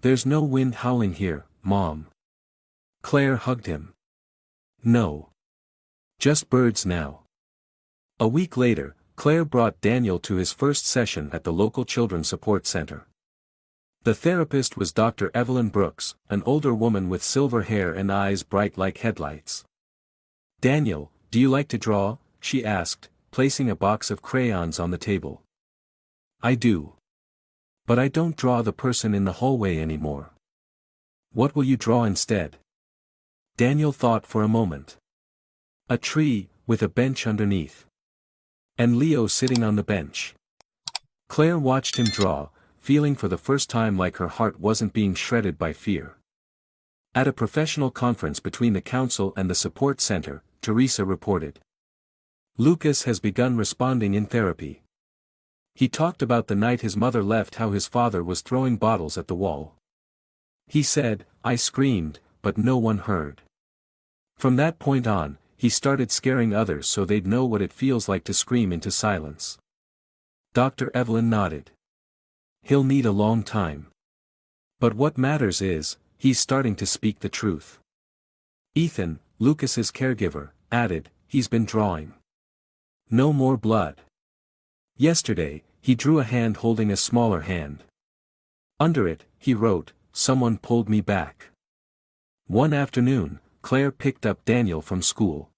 "There's no wind howling here, Mom." Claire hugged him. "No. Just birds now." A week later, Claire brought Daniel to his first session at the local children's support center. The therapist was Dr. Evelyn Brooks, an older woman with silver hair and eyes bright like headlights. "Daniel, do you like to draw?" she asked, placing a box of crayons on the table. "I do. But I don't draw the person in the hallway anymore." "What will you draw instead?" Daniel thought for a moment. "A tree, with a bench underneath. And Leo sitting on the bench." Claire watched him draw, feeling for the first time like her heart wasn't being shredded by fear. At a professional conference between the council and the support center, Teresa reported. "Lucas has begun responding in therapy. He talked about the night his mother left, how his father was throwing bottles at the wall. He said, 'I screamed, but no one heard.' From that point on, he started scaring others so they'd know what it feels like to scream into silence." Dr. Evelyn nodded. "He'll need a long time. But what matters is, he's starting to speak the truth." Ethan, Lucas's caregiver, added, "He's been drawing. No more blood. Yesterday, he drew a hand holding a smaller hand. Under it, he wrote, 'Someone pulled me back.'" One afternoon, Claire picked up Daniel from school.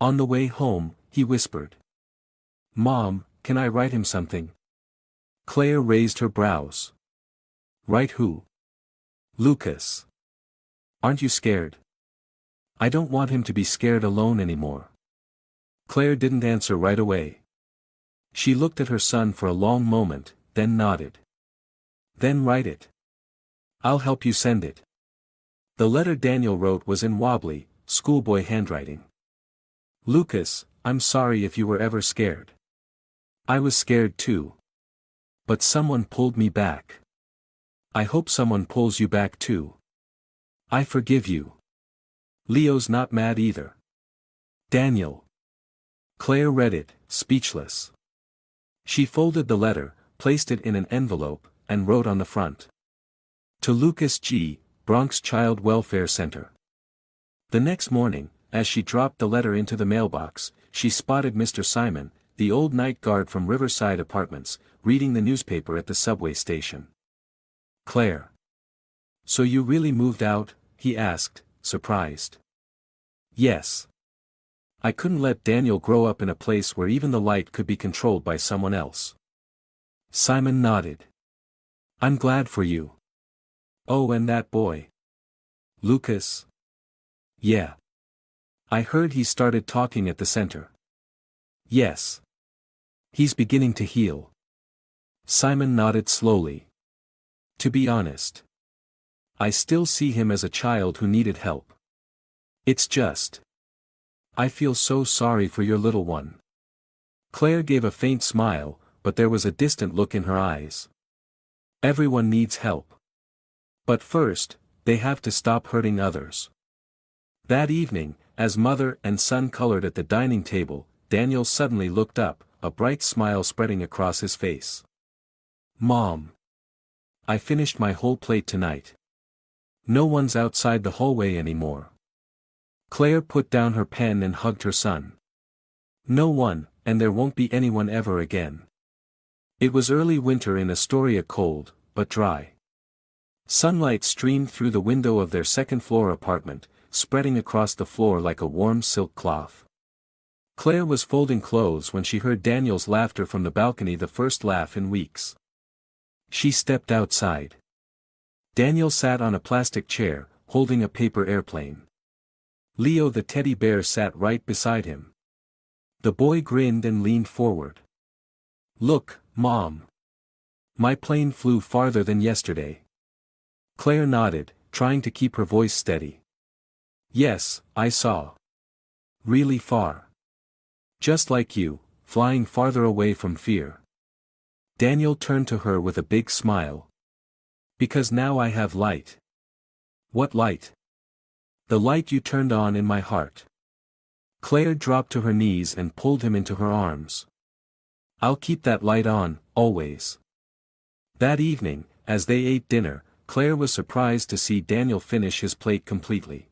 On the way home, he whispered, "Mom, can I write him something?" Claire raised her brows. "Write who?" "Lucas. Aren't you scared?" "I don't want him to be scared alone anymore." Claire didn't answer right away. She looked at her son for a long moment, then nodded. "Then write it. I'll help you send it." The letter Daniel wrote was in wobbly, schoolboy handwriting. "Lucas, I'm sorry if you were ever scared. I was scared too. But someone pulled me back. I hope someone pulls you back too. I forgive you. Leo's not mad either. Daniel." Claire read it, speechless. She folded the letter, placed it in an envelope, and wrote on the front. "To Lucas G., Bronx Child Welfare Center." The next morning, as she dropped the letter into the mailbox, she spotted Mr. Simon, the old night guard from Riverside Apartments, reading the newspaper at the subway station. "Claire. So you really moved out?" he asked, surprised. "Yes. I couldn't let Daniel grow up in a place where even the light could be controlled by someone else." Simon nodded. "I'm glad for you." "Oh, and that boy. Lucas?" "Yeah. I heard he started talking at the center." "Yes. He's beginning to heal." Simon nodded slowly. "To be honest, I still see him as a child who needed help. It's just, I feel so sorry for your little one." Claire gave a faint smile, but there was a distant look in her eyes. "Everyone needs help. But first, they have to stop hurting others." That evening, as mother and son colored at the dining table, Daniel suddenly looked up, a bright smile spreading across his face. "Mom. I finished my whole plate tonight. No one's outside the hallway anymore." Claire put down her pen and hugged her son. "No one, and there won't be anyone ever again." It was early winter in Astoria, cold, but dry. Sunlight streamed through the window of their second-floor apartment, spreading across the floor like a warm silk cloth. Claire was folding clothes when she heard Daniel's laughter from the balcony, the first laugh in weeks. She stepped outside. Daniel sat on a plastic chair, holding a paper airplane. Leo the teddy bear sat right beside him. The boy grinned and leaned forward. "Look, Mom. My plane flew farther than yesterday." Claire nodded, trying to keep her voice steady. "Yes, I saw. Really far. Just like you, flying farther away from fear." Daniel turned to her with a big smile. Because now I have light. What light? The light you turned on in my heart. Claire dropped to her knees and pulled him into her arms. I'll keep that light on, always. That evening, as they ate dinner, Claire was surprised to see Daniel finish his plate completely.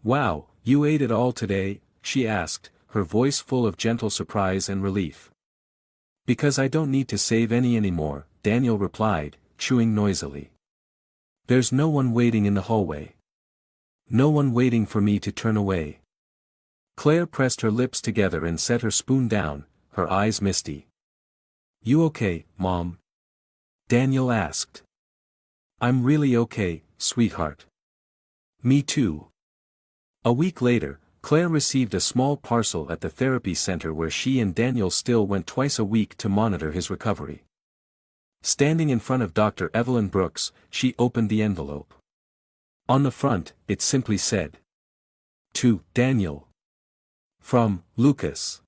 Wow, you ate it all today? She asked, her voice full of gentle surprise and relief. Because I don't need to save any anymore, Daniel replied, chewing noisily. There's no one waiting in the hallway. No one waiting for me to turn away. Claire pressed her lips together and set her spoon down, her eyes misty. You okay, Mom? Daniel asked. I'm really okay, sweetheart. Me too. A week later, Claire received a small parcel at the therapy center where she and Daniel still went twice a week to monitor his recovery. Standing in front of Dr. Evelyn Brooks, she opened the envelope. On the front, it simply said, "To Daniel. From Lucas."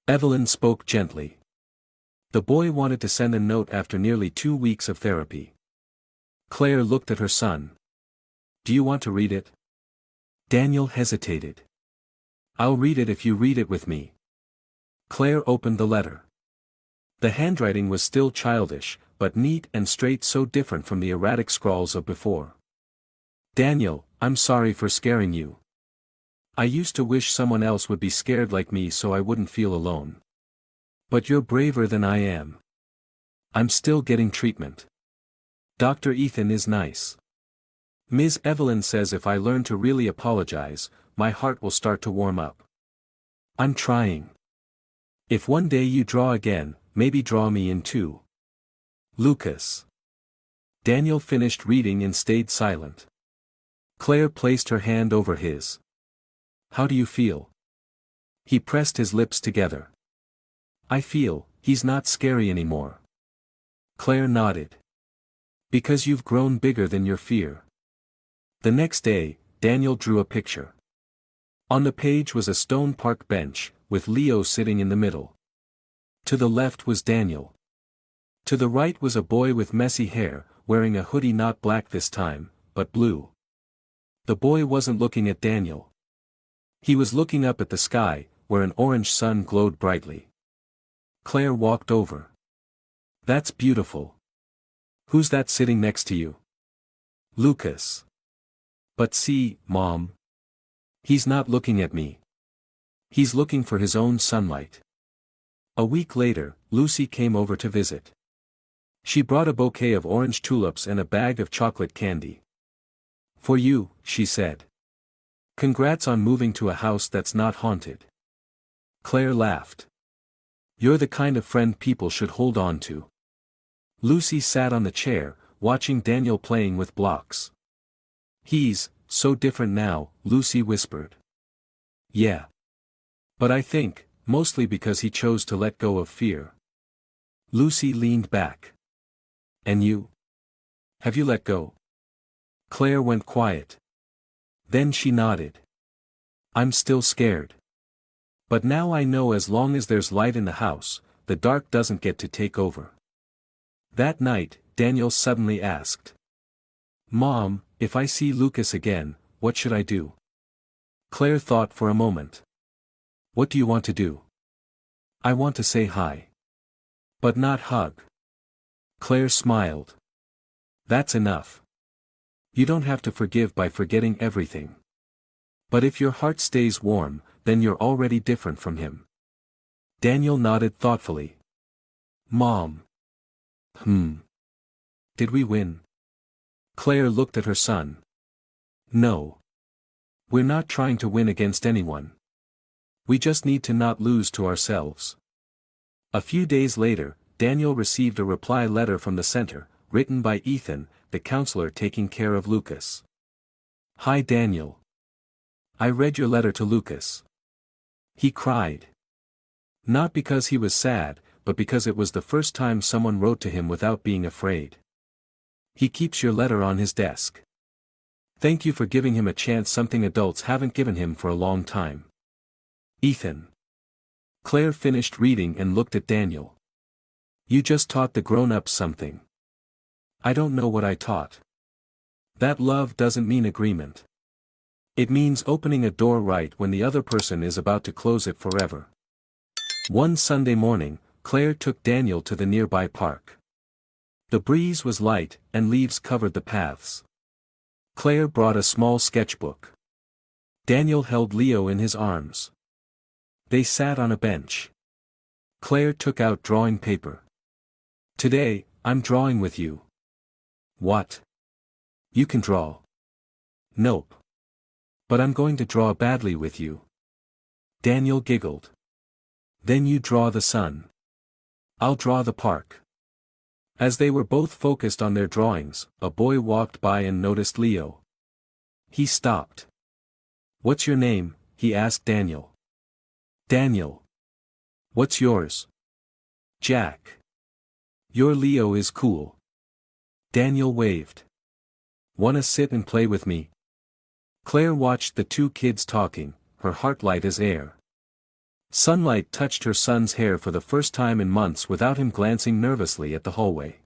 Evelyn spoke gently. The boy wanted to send a note after nearly 2 weeks of therapy. Claire looked at her son. Do you want to read it? Daniel hesitated. I'll read it if you read it with me. Claire opened the letter. The handwriting was still childish, but neat and straight, so different from the erratic scrawls of before. Daniel, I'm sorry for scaring you. I used to wish someone else would be scared like me so I wouldn't feel alone. But you're braver than I am. I'm still getting treatment. Dr. Ethan is nice. Ms. Evelyn says if I learn to really apologize, my heart will start to warm up. I'm trying. If one day you draw again, maybe draw me in too. Lucas. Daniel finished reading and stayed silent. Claire placed her hand over his. How do you feel? He pressed his lips together. I feel, he's not scary anymore. Claire nodded. Because you've grown bigger than your fear. The next day, Daniel drew a picture. On the page was a stone park bench, with Leo sitting in the middle. To the left was Daniel. To the right was a boy with messy hair, wearing a hoodie, not black this time, but blue. The boy wasn't looking at Daniel. He was looking up at the sky, where an orange sun glowed brightly. Claire walked over. That's beautiful. Who's that sitting next to you? Lucas. But see, Mom. He's not looking at me. He's looking for his own sunlight. A week later, Lucy came over to visit. She brought a bouquet of orange tulips and a bag of chocolate candy. For you, she said. Congrats on moving to a house that's not haunted. Claire laughed. You're the kind of friend people should hold on to. Lucy sat on the chair, watching Daniel playing with blocks. He's so different now, Lucy whispered. Yeah. But I think, mostly because he chose to let go of fear. Lucy leaned back. And you? Have you let go? Claire went quiet. Then she nodded. I'm still scared. But now I know as long as there's light in the house, the dark doesn't get to take over. That night, Daniel suddenly asked. Mom, if I see Lucas again, what should I do? Claire thought for a moment. What do you want to do? I want to say hi. But not hug. Claire smiled. That's enough. You don't have to forgive by forgetting everything. But if your heart stays warm, then you're already different from him. Daniel nodded thoughtfully. Mom. Did we win? Claire looked at her son. No. We're not trying to win against anyone. We just need to not lose to ourselves. A few days later, Daniel received a reply letter from the center, written by Ethan, the counselor taking care of Lucas. Hi Daniel. I read your letter to Lucas. He cried. Not because he was sad, but because it was the first time someone wrote to him without being afraid. He keeps your letter on his desk. Thank you for giving him a chance, something adults haven't given him for a long time. Ethan. Claire finished reading and looked at Daniel. You just taught the grown-ups something. I don't know what I taught. That love doesn't mean agreement. It means opening a door right when the other person is about to close it forever. One Sunday morning, Claire took Daniel to the nearby park. The breeze was light, and leaves covered the paths. Claire brought a small sketchbook. Daniel held Leo in his arms. They sat on a bench. Claire took out drawing paper. "Today, I'm drawing with you." "What? You can draw." "Nope. But I'm going to draw badly with you." Daniel giggled. "Then you draw the sun. I'll draw the park." As they were both focused on their drawings, a boy walked by and noticed Leo. He stopped. "What's your name?" he asked Daniel. "Daniel." "What's yours?" "Jack." "Your Leo is cool." Daniel waved. "Wanna sit and play with me?" Claire watched the two kids talking, her heart light as air. Sunlight touched her son's hair for the first time in months without him glancing nervously at the hallway.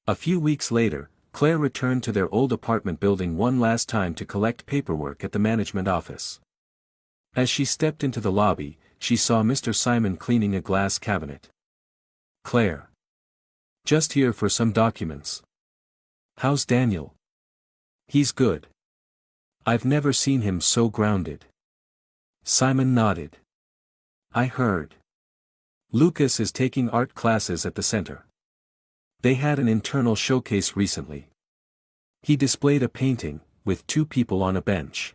A few weeks later, Claire returned to their old apartment building one last time to collect paperwork at the management office. As she stepped into the lobby, she saw Mr. Simon cleaning a glass cabinet. "Claire. Just here for some documents." "How's Daniel?" "He's good. I've never seen him so grounded." Simon nodded. "I heard. Lucas is taking art classes at the center. They had an internal showcase recently. He displayed a painting, with two people on a bench.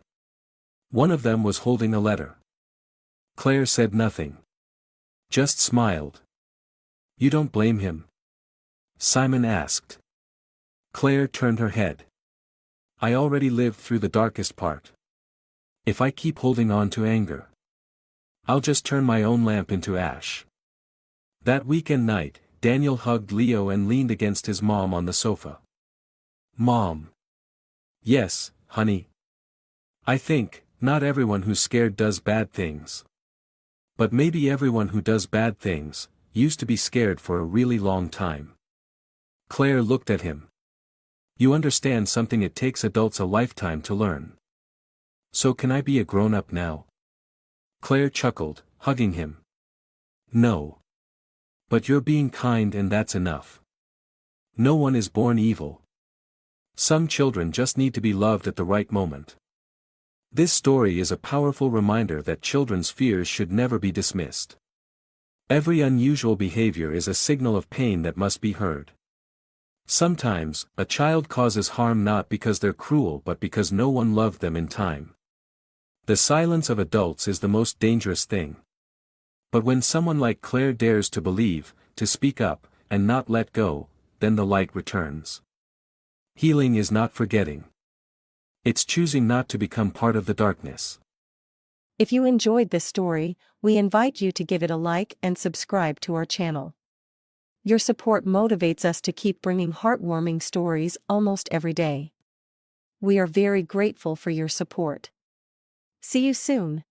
One of them was holding a letter." Claire said nothing. Just smiled. "You don't blame him?" Simon asked. Claire turned her head. "I already lived through the darkest part. If I keep holding on to anger, I'll just turn my own lamp into ash." That weekend night, Daniel hugged Leo and leaned against his mom on the sofa. "Mom." "Yes, honey. I think, not everyone who's scared does bad things. But maybe everyone who does bad things, used to be scared for a really long time." Claire looked at him. "You understand something it takes adults a lifetime to learn. So can I be a grown-up now?" Claire chuckled, hugging him. "No. But you're being kind and that's enough. No one is born evil. Some children just need to be loved at the right moment." This story is a powerful reminder that children's fears should never be dismissed. Every unusual behavior is a signal of pain that must be heard. Sometimes, a child causes harm not because they're cruel but because no one loved them in time. The silence of adults is the most dangerous thing. But when someone like Claire dares to believe, to speak up, and not let go, then the light returns. Healing is not forgetting. It's choosing not to become part of the darkness. If you enjoyed this story, we invite you to give it a like and subscribe to our channel. Your support motivates us to keep bringing heartwarming stories almost every day. We are very grateful for your support. See you soon.